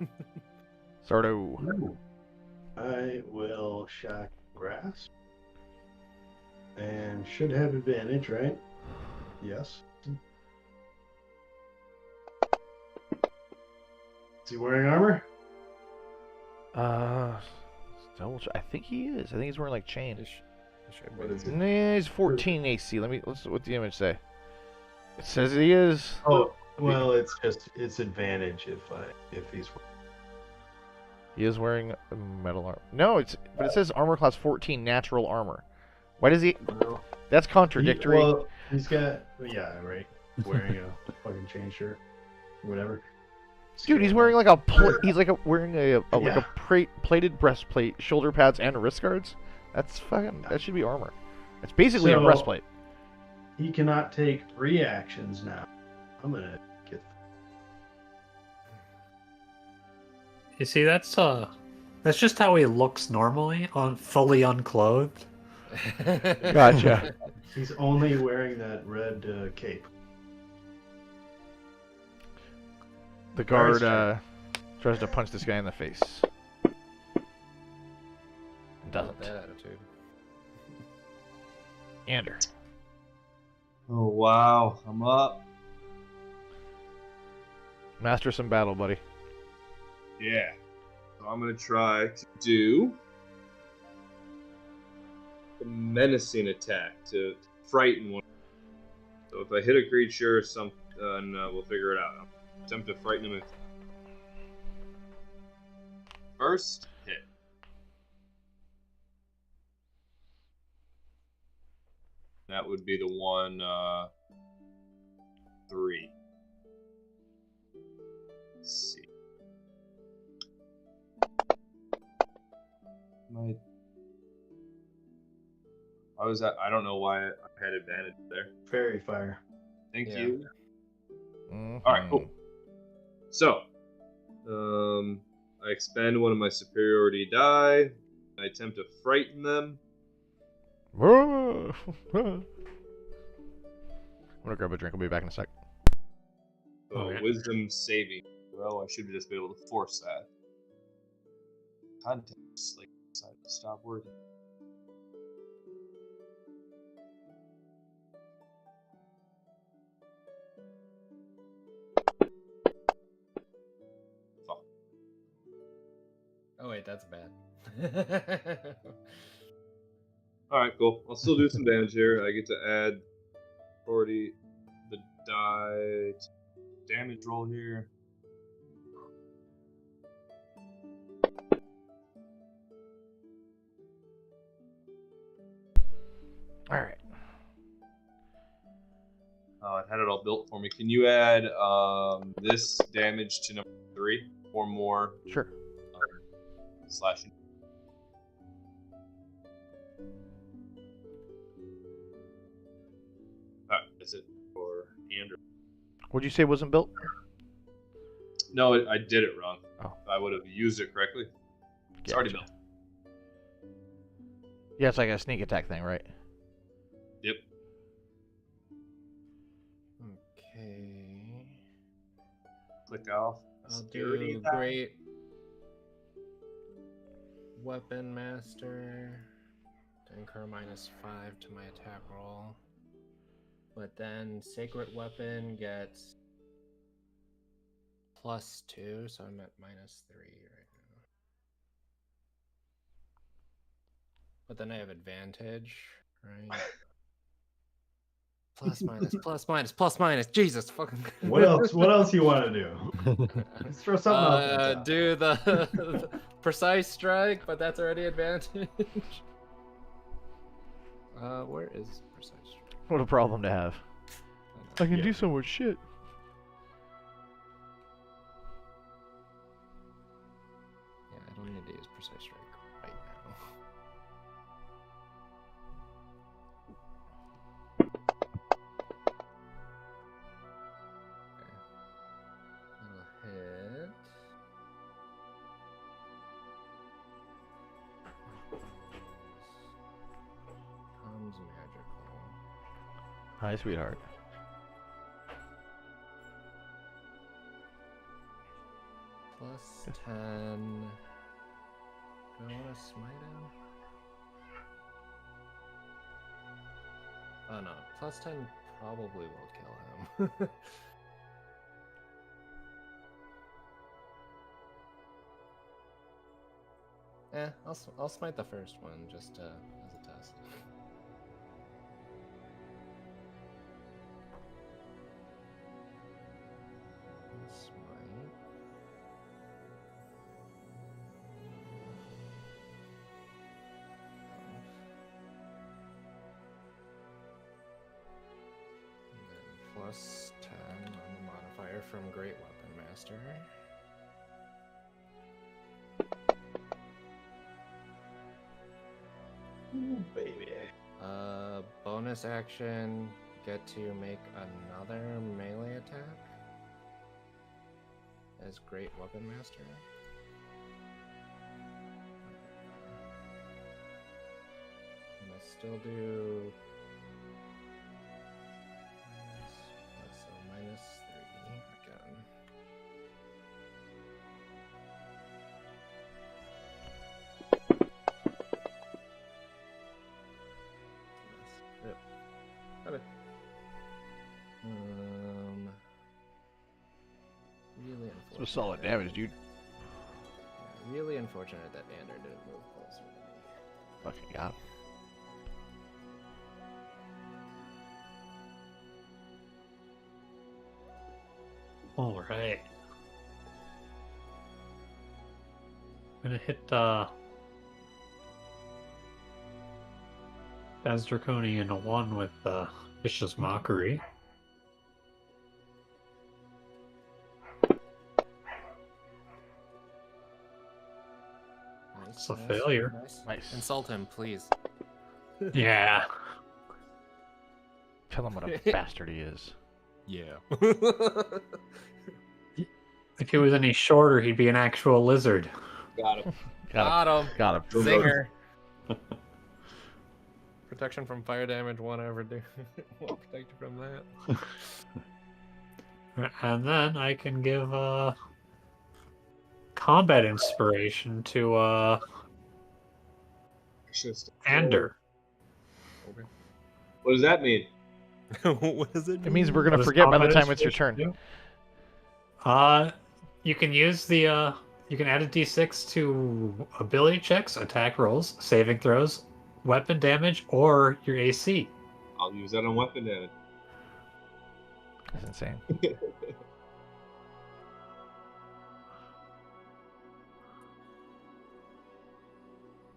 Sardo. I will shock grasp. And should have advantage, right? Yes. Is he wearing armor? I think he is. I think he's wearing like chain. It should What be. is it? Nah, he's 14 AC. Let's what the image say. It says he is. Oh, well, it's advantage if he's. He is wearing a metal armor. No, but it says armor class 14 natural armor. Why does he? Well, That's contradictory. Well, he's got right. Wearing a fucking chain shirt, whatever. Dude, he's wearing like wearing a plated breastplate, shoulder pads, and wrist guards. That should be armor. It's basically a So- breastplate. He cannot take reactions now. I'm gonna get. You see, that's just how he looks normally, on fully unclothed. Gotcha. He's only wearing that red cape. The guard Nice. tries to punch this guy in the face. Not Doesn't. with that attitude. Ander. Oh, wow. I'm up. Master some battle, buddy. Yeah. So I'm going to try to do a menacing attack to frighten one. So if I hit a creature or something, we'll figure it out. I'll attempt to frighten him. First hit. That would be the 1-3. Let's see. Why was that? I don't know why I had advantage there. Fairy fire. Thank Yeah. you. Mhm. All right, cool. So, I expend one of my superiority die. I attempt to frighten them. I'm gonna grab a drink. I'll be back in a sec. So Okay. wisdom saving. Well, I should just be able to force that. Content just decided to stop working. Fuck. Oh wait, that's bad. All right, cool. I'll still do some damage here. I get to add 40 the die to damage roll here. All right. Oh, it had it all built for me. Can you add this damage to number 3 or more Sure. slashing? Alright, that's it for Andrew. What'd you say wasn't built? No, I did it wrong. Oh. I would have used it correctly. It's already Gotcha. built. Yeah, it's like a sneak attack thing, right? Yep. Okay. Click off. I'll Security do attack. great weapon master to incur -5 to my attack roll. But then sacred weapon gets +2, so I'm at -3 right now. But then I have advantage, right? Plus minus, plus minus, plus minus. Jesus fucking. What else? What else you want to do? Let's throw something else. Do the precise strike, but that's already advantage. Where is precise strike? What a problem to have. I can Yeah. do so much shit. Yeah, I don't need to use precise strike right now. That'll hit. Comes magical. Hi, sweetheart. +10. Do I want to smite him? Oh no, +10 probably will kill him. I'll smite the first one just as a test. Smite. And then +10 on the modifier from Great Weapon Master. Ooh, baby. Bonus action, get to make another melee attack as Great Weapon Master. And I still do so -3 again. Yep. Okay. Really unfortunate. Some solid damage, dude. Yeah, really unfortunate that Ander didn't move closer to me. Fucking got him. All right. I'm gonna hit as Draconian 1 with Vicious Mockery. Nice, It's a failure. Nice. Insult him, please. Yeah. Tell him what a bastard he is. Yeah. If he was any shorter, he'd be an actual lizard. Got him. Got him. Got him. Got him. Zinger. Protection from fire damage, won't ever do. Won't protect you from that. And then I can give combat inspiration to Ander. Okay. What does that mean? What does it It means we're What gonna does forget by the combat time it's your turn. inspiration do? You can use the you can add a d6 to ability checks, attack rolls, saving throws, weapon damage, or your AC. I'll use that on weapon damage. That's insane.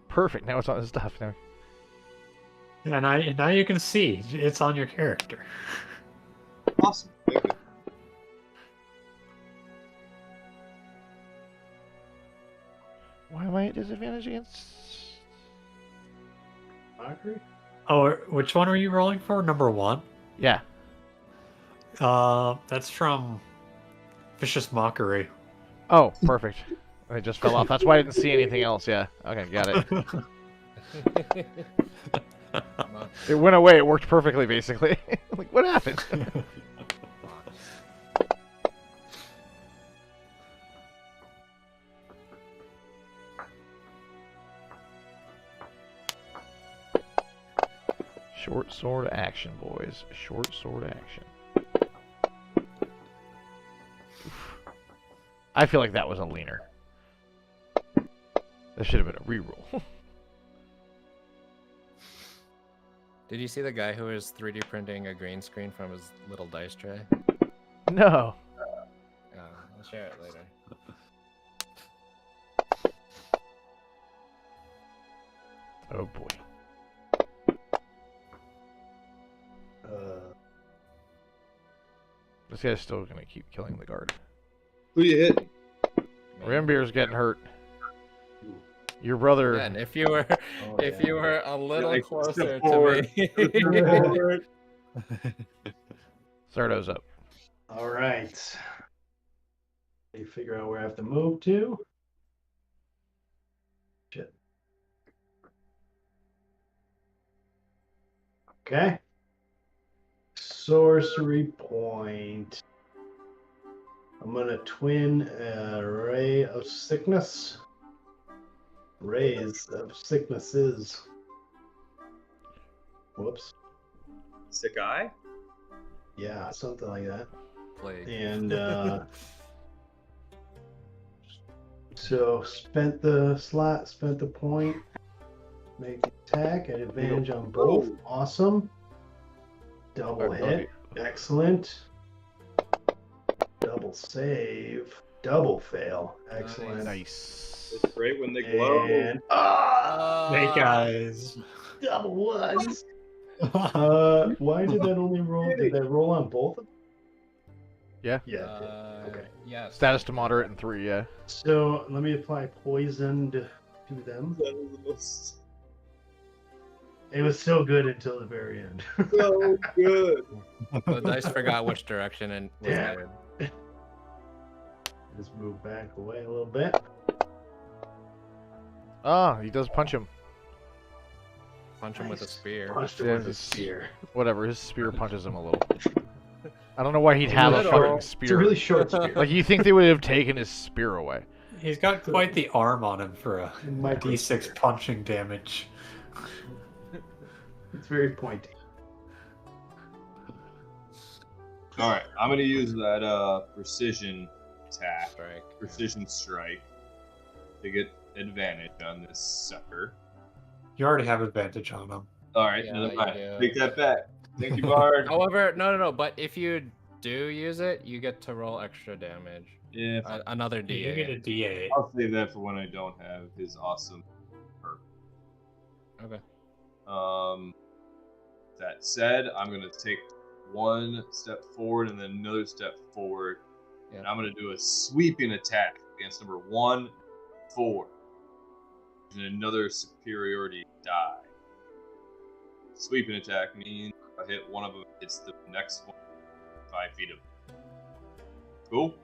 Perfect. Now it's on his stuff. Now. And now you can see it's on your character. Awesome. Thank you. Why am I at disadvantage against? Mockery? Oh, which one were you rolling for? Number 1? Yeah. That's from Vicious Mockery. Oh, perfect. It just fell off. That's why I didn't see anything else. Yeah. Okay, got it. It went away. It worked perfectly, basically. Like, what happened? Short sword action, boys. Short sword action. I feel like that was a leaner. That should have been a reroll. Did you see the guy who was 3D printing a green screen from his little dice tray? No. I'll share it later. Oh boy. This guy's still gonna keep killing the guard. Who you hit? Rambeer's getting hurt. Your brother. Ben, if you were, if you were a little Like, closer step to forward. me. Sardo's up. All right. You figure out where I have to move to. Shit. Okay. Sorcery point. I'm gonna twin a ray of sickness. Rays of sicknesses. Whoops. Sick eye? Yeah, something like that. Plague. And so spent the slot, spent the point, make the attack at advantage on both. Awesome. Double hit. Excellent. Double save. Double fail. Excellent. Nice. It's great when they glow. And Snake eyes. double ones. Why did that only roll? Did that roll on both of them? Yeah. Yeah. It did. Okay. Yes. Status to moderate in 3, yeah. So let me apply poison to them. That was the most It was so good until the very end. so good. The dice forgot which direction and was Yeah. headed. Just move back away a little bit. Ah, he does punch him. Punch him with a Nice. spear. Punched him Yeah, with a just- spear. Whatever, his spear punches him a little. I don't know why he'd have a Little. fucking It's a spear. really short spear. Like, you think they would have taken his spear away. He's got quite the arm on him for a Micro D6 spear. punching damage. It's very pointy. All right, I'm gonna use that precision attack, Strike. precision strike, to get advantage on this sucker. You already have advantage on him. All right, Yeah, never you mind. do. Take that back. Thank you, Bard. However, no. But if you do use it, you get to roll extra damage. Yeah, Another You get a D8. D8. I'll save that for when I don't have his awesome perk. Okay. That said, I'm gonna take one step forward and then another step forward, Yeah. and I'm gonna do a sweeping attack against number 1, 4, and another superiority die. Sweeping attack means if I hit one of them, it's the next one 5 feet of. Cool.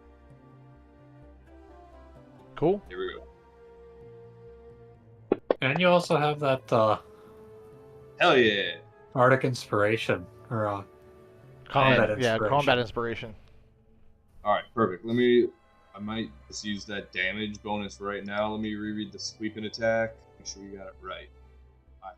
Cool. Here we go. And you also have that Hell yeah! Arctic Inspiration. Or Combat, yeah, inspiration. combat inspiration. All right, perfect. I might just use that damage bonus right now. Let me reread the sweeping attack. Make sure you got it right. All right.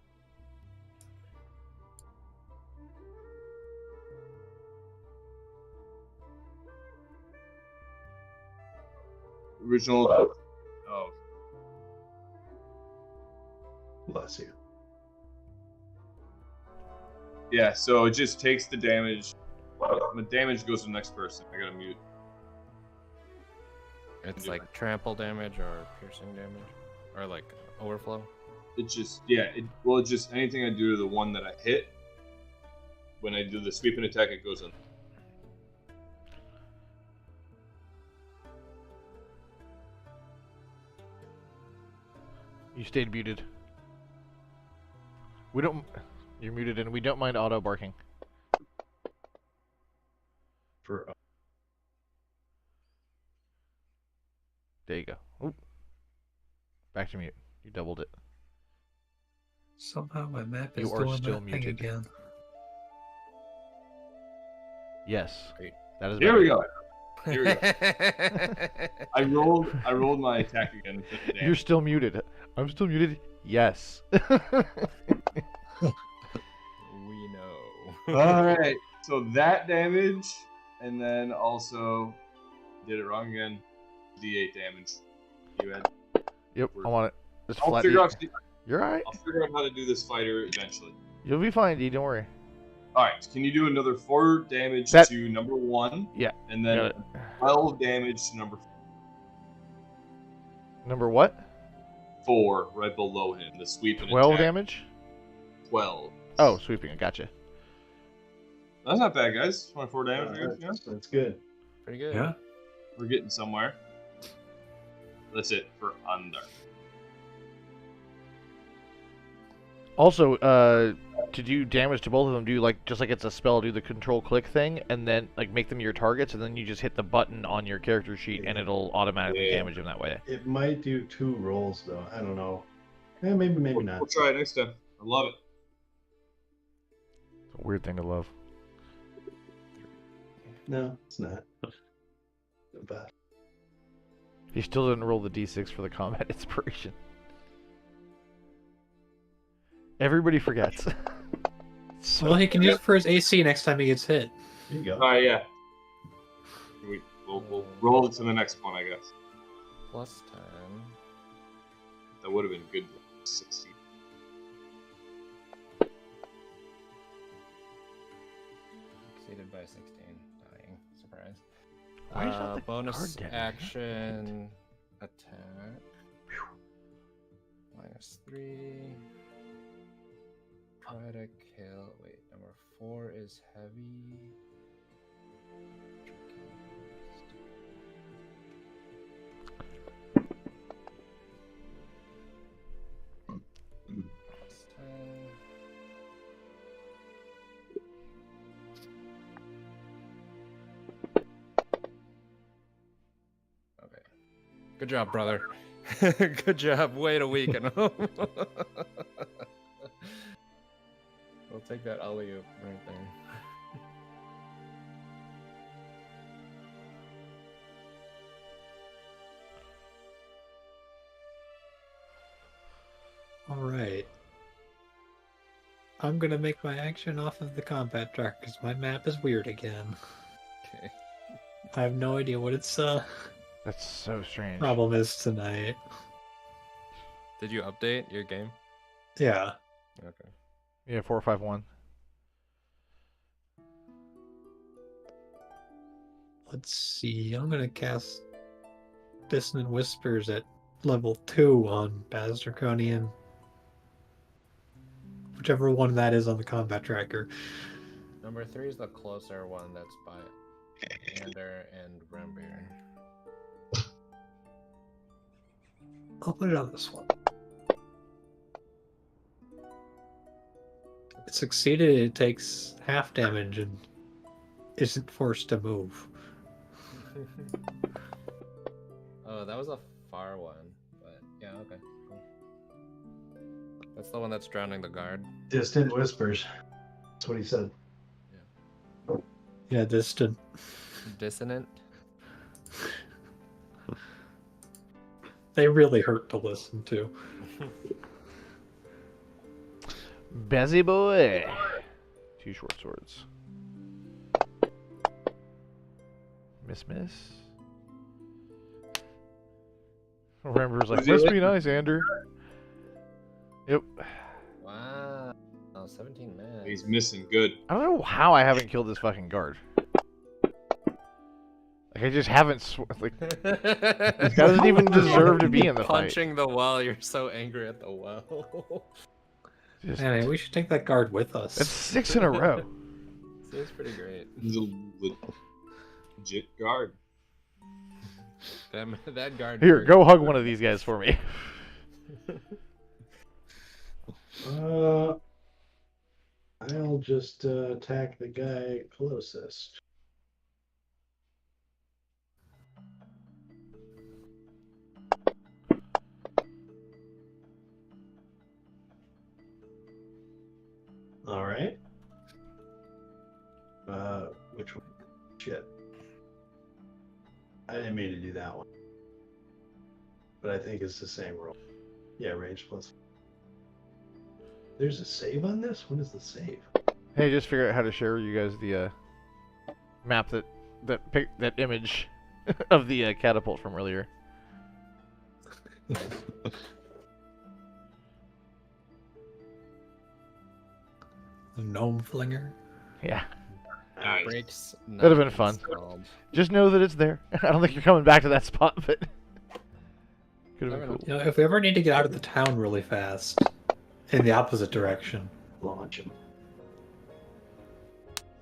Original. Oh, Bless you. yeah. So it just takes the damage. The damage goes to the next person. I gotta mute. It's like trample damage or piercing damage, or like overflow. It's just it's just anything I do to the one that I hit. When I do the sweeping attack, it goes in. You stayed muted. We don't. You're muted, and we don't mind auto barking. For There you go. Oop. Back to mute. You doubled it. somehow my map You is are doing still that thing muted. again. Yes. Great. That is. Here better. we go. Here we go. I rolled my attack again. For the You're damage. still muted. I'm still muted. Yes. We know. All right. So that damage, and then also did it wrong again. D8 damage. You had. Yep, I want it. Just I'll flat figure D. out. You're alright. I'll figure out how to do this fighter eventually. You'll be fine, D. Don't worry. All right. Can you do another 4 damage That- to number 1? Yeah. And Got then it. 12 damage to number Number what? 4, right below him. The sweep and 12 attack. damage? 12. Oh, sweeping. I gotcha. That's not bad, guys. 24 damage. That's good. Pretty good. Yeah. We're getting somewhere. That's it for under. Also, to do damage to both of them, do like just like it's a spell, do the control click thing, and then like make them your targets, and then you just hit the button on your character sheet, and it'll automatically damage them that way. It might do 2 rolls though. I don't know. Yeah, maybe not. We'll try it next time. I love it. It's a weird thing to love. No, it's not. But He still didn't roll the d6 for the combat inspiration. Everybody forgets. Well, he can use it for his AC next time he gets hit. there you go. All right, yeah. We'll roll it to the next one, I guess. Plus 10. That would have been good. 16. Exceeded by 16. Dying. Surprise. Why is that the bonus card damage? action attack. -3. Try to kill. Wait, number 4 is heavy. Plus 10. Okay. Good job, brother. Good job. Wait a week and we'll take that alley-oop right there. Alright. I'm gonna make my action off of the combat track because my map is weird again. Okay. I have no idea what its That's so strange. problem is tonight. Did you update your game? Yeah. Okay. Yeah, 451. Let's see. I'm gonna cast Dissonant Whispers at level 2 on Baz Draconian. Whichever one that is on the combat tracker. Number 3 is the closer one that's by Ander and Rambir. I'll put it on this one. It succeeded, it takes half damage and isn't forced to move. Oh, that was a far one, but yeah, okay. Cool. That's the one that's drowning the guard. Distant whispers. That's what he said. Yeah, distant. Dissonant. They really hurt to listen to. Busy boy. 2 short swords. Miss. Remember's like, must be nice, Ander. Yep. Wow. Oh, 17 men. He's missing good. I don't know how I haven't killed this fucking guard. Like, I just haven't. Like, this guy doesn't even deserve to be in the fight. Punching the well, you're so angry at the well. Just, Anyway, we should take that guard with us. that's 6 in a row. Seems pretty great. He's a legit guard. That guard. Here, go hug one of these guys for me. I'll just attack the guy closest. All right. Which one? Shit. I didn't mean to do that one. But I think it's the same roll. Yeah, range plus. There's a save on this? What is the save? Hey, just figure out how to share you guys the map that image. of the catapult from earlier. Gnome flinger. Yeah, Nice. Breaks. That'd have been not fun. installed. just know that it's there. I don't think you're coming back to that spot, but could have been Never cool. You know, if we ever need to get out of the town really fast, in the opposite direction. Launch him.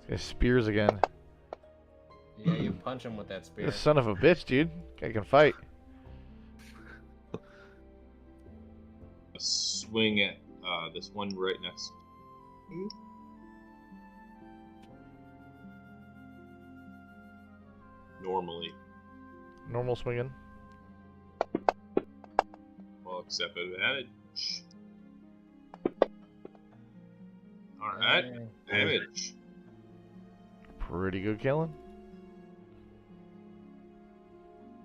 It's spears again. Yeah, you punch him with that spear. This son of a bitch, dude. I can fight. Swing at this one right next. Normally, Normal swinging. well, except advantage. All right, damage. Pretty good killing.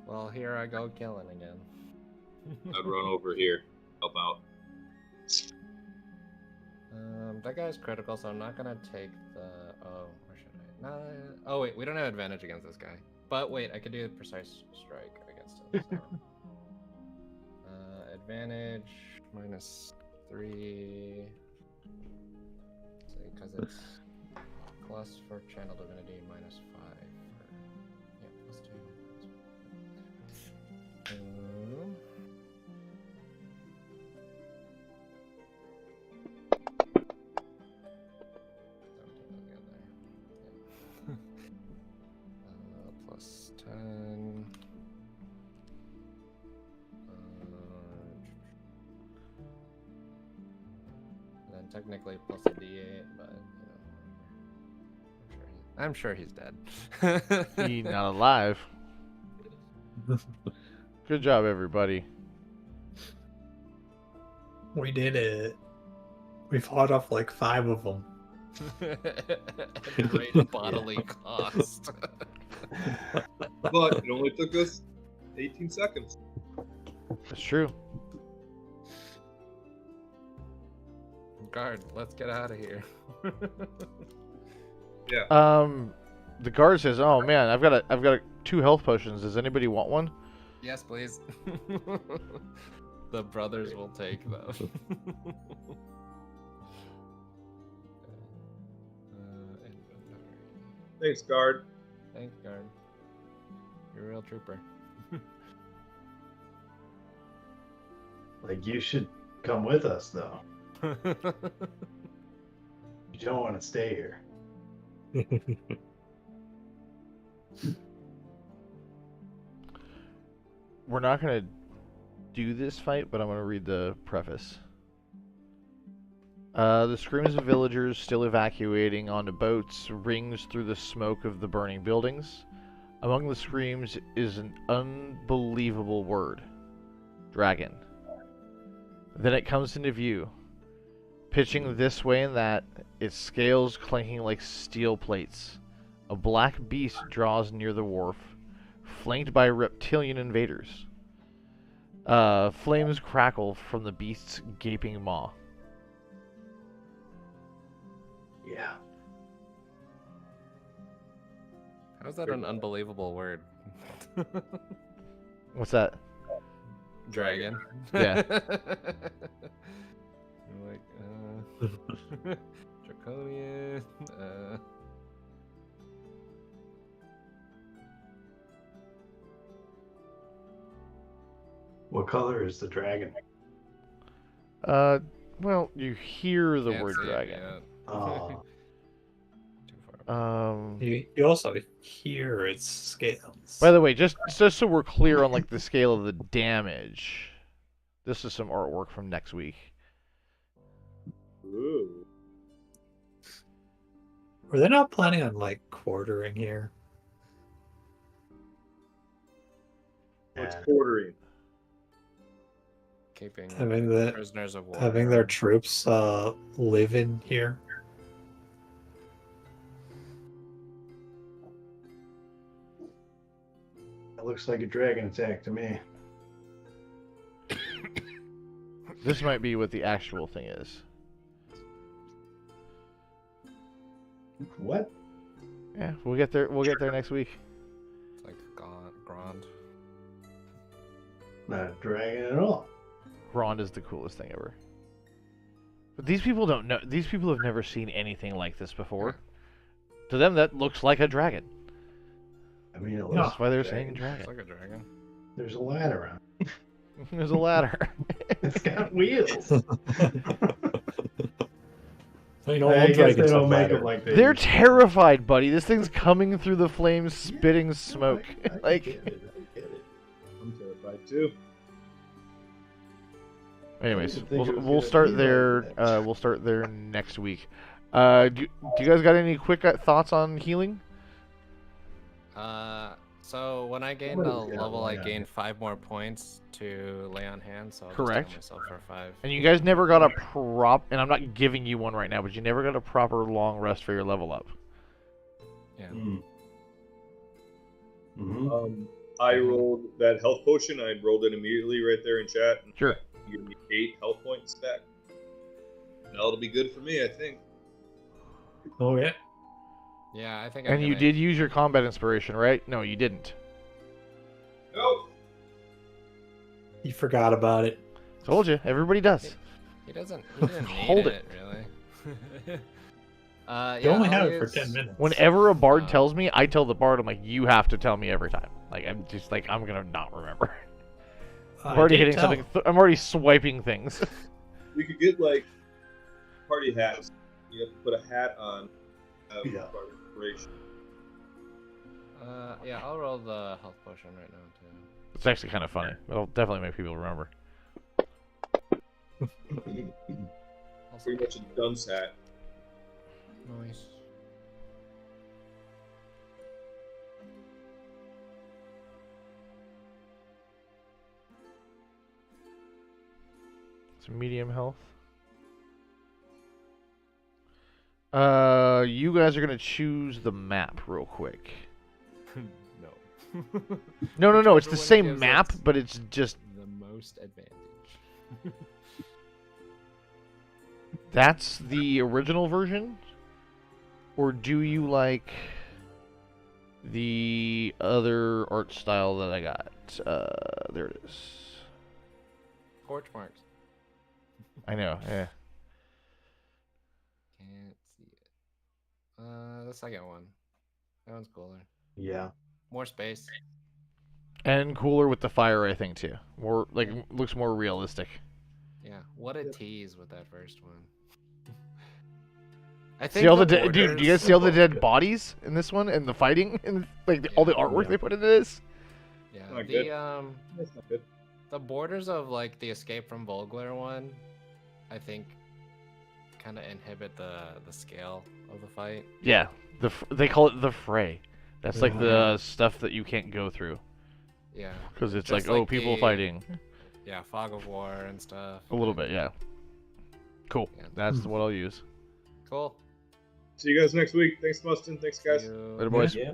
Well, here I go killing again. I'd run over here, help out. That guy's critical, so I'm not gonna take the. Oh, or should I? No. Oh wait, we don't have advantage against this guy. But wait, I could do a precise strike against him. So. Advantage -3. Because it's plus for channel divinity -5 for +2. Plus 10. Then technically plus a D8, but you know, I'm sure he's dead. He not alive. Good job, everybody. We did it. We fought off like 5 of them. At great bodily cost. But it only took us 18 seconds. That's true. Guard, let's get out of here. The guard says, "Oh man, I've got 2 health potions. Does anybody want one?" Yes, please. The brothers will take them. Thanks, guard. Thanks, guard. You're a real trooper. Like, you should come with us, though. You don't want to stay here. We're not gonna do this fight, but I'm gonna read the preface. The screams of villagers still evacuating onto boats rings through the smoke of the burning buildings. Among the screams is an unbelievable word. Dragon. Then it comes into view. Pitching this way and that, its scales clanking like steel plates. A black beast draws near the wharf, flanked by reptilian invaders. Flames crackle from the beast's gaping maw. Yeah. How's that an unbelievable word? What's that? Dragon. Yeah. You're like, draconian. What color is the dragon? Well, you hear the Can't word see it dragon. yet. Oh, Too far. You also hear its scales. By the way, just so we're clear on like the scale of the damage, this is some artwork from next week. Ooh. Were they not planning on like quartering here? What's Yeah. quartering? Keeping Having the prisoners of war. having their troops live in here. That looks like a dragon attack to me. This might be what the actual thing is. What? Yeah, we'll get there. We'll get there next week. It's like Not a dragon at all. Rond is the coolest thing ever. But these people don't know. These people have never seen anything like this before. To them, that looks like a dragon. I mean, it looks That's why they're like a saying dragon. It's dragon. like a dragon. There's a ladder on it. There's a ladder. It's got wheels. You know, I all guess dragons they have don't make ladder. them like they They're used to. terrified, buddy. This thing's coming through the flames, spitting smoke. I Like, get it. I get it. I'm terrified too. anyways, didn't think it was we'll gonna start be like there. that. We'll start there next week. Do you guys got any quick thoughts on healing? So when I gained a Somebody's got level, one I on gained it. 5 more points to lay on hand. So I'll Correct. just heal myself for 5. And you guys never got a and I'm not giving you one right now, but you never got a proper long rest for your level up. Yeah. Mm-hmm. I rolled that health potion. I rolled it immediately right there in chat. And Sure. you give me 8 health points back. That'll be good for me, I think. Oh yeah. Yeah, I think. And you did use your combat inspiration, right? No, you didn't. Nope. You forgot about it. Told you. Everybody does. He doesn't. He didn't Hold need it. it really. You only I'll have it for use- 10 minutes. Whenever a bard Uh, tells me, I tell the bard, I'm like, you have to tell me every time. Like, I'm just like, I'm gonna not remember. I'm already hitting something. I'm already swiping things. We could get like party hats. You have to put a hat on. Yeah. Part of inspiration. Yeah, I'll roll the health potion right now too. It's actually kind of funny. It'll definitely make people remember. Pretty much a dunce hat. Nice. It's medium health. You guys are gonna choose the map real quick. No. No. It's the Whichever one same gives map, us but it's just the most advantage. that's the original version, or do you like the other art style that I got? There it is. Torch marks. I know. Yeah. Can't see it. The second one. That one's cooler. Yeah. More space. And cooler with the fire, I think too. More like looks more realistic. Yeah. What a tease with that first one. I See all the the dude. Do you guys see all the dead bodies in this one and the fighting and like all the artwork they put into this? Yeah. Not The good. That's not good. the borders of like the Escape from Vogler one, I think, kind of inhibit the scale of the fight. Yeah, they call it the fray. That's like the stuff that you can't go through Yeah. because it's Just like, oh, like people the- fighting Yeah. Fog of War and stuff. a little bit. Yeah. Cool. Yeah. That's what I'll use. Cool. See you guys next week. Thanks, Mustin. Thanks, guys. See you. Later, boys. Yeah.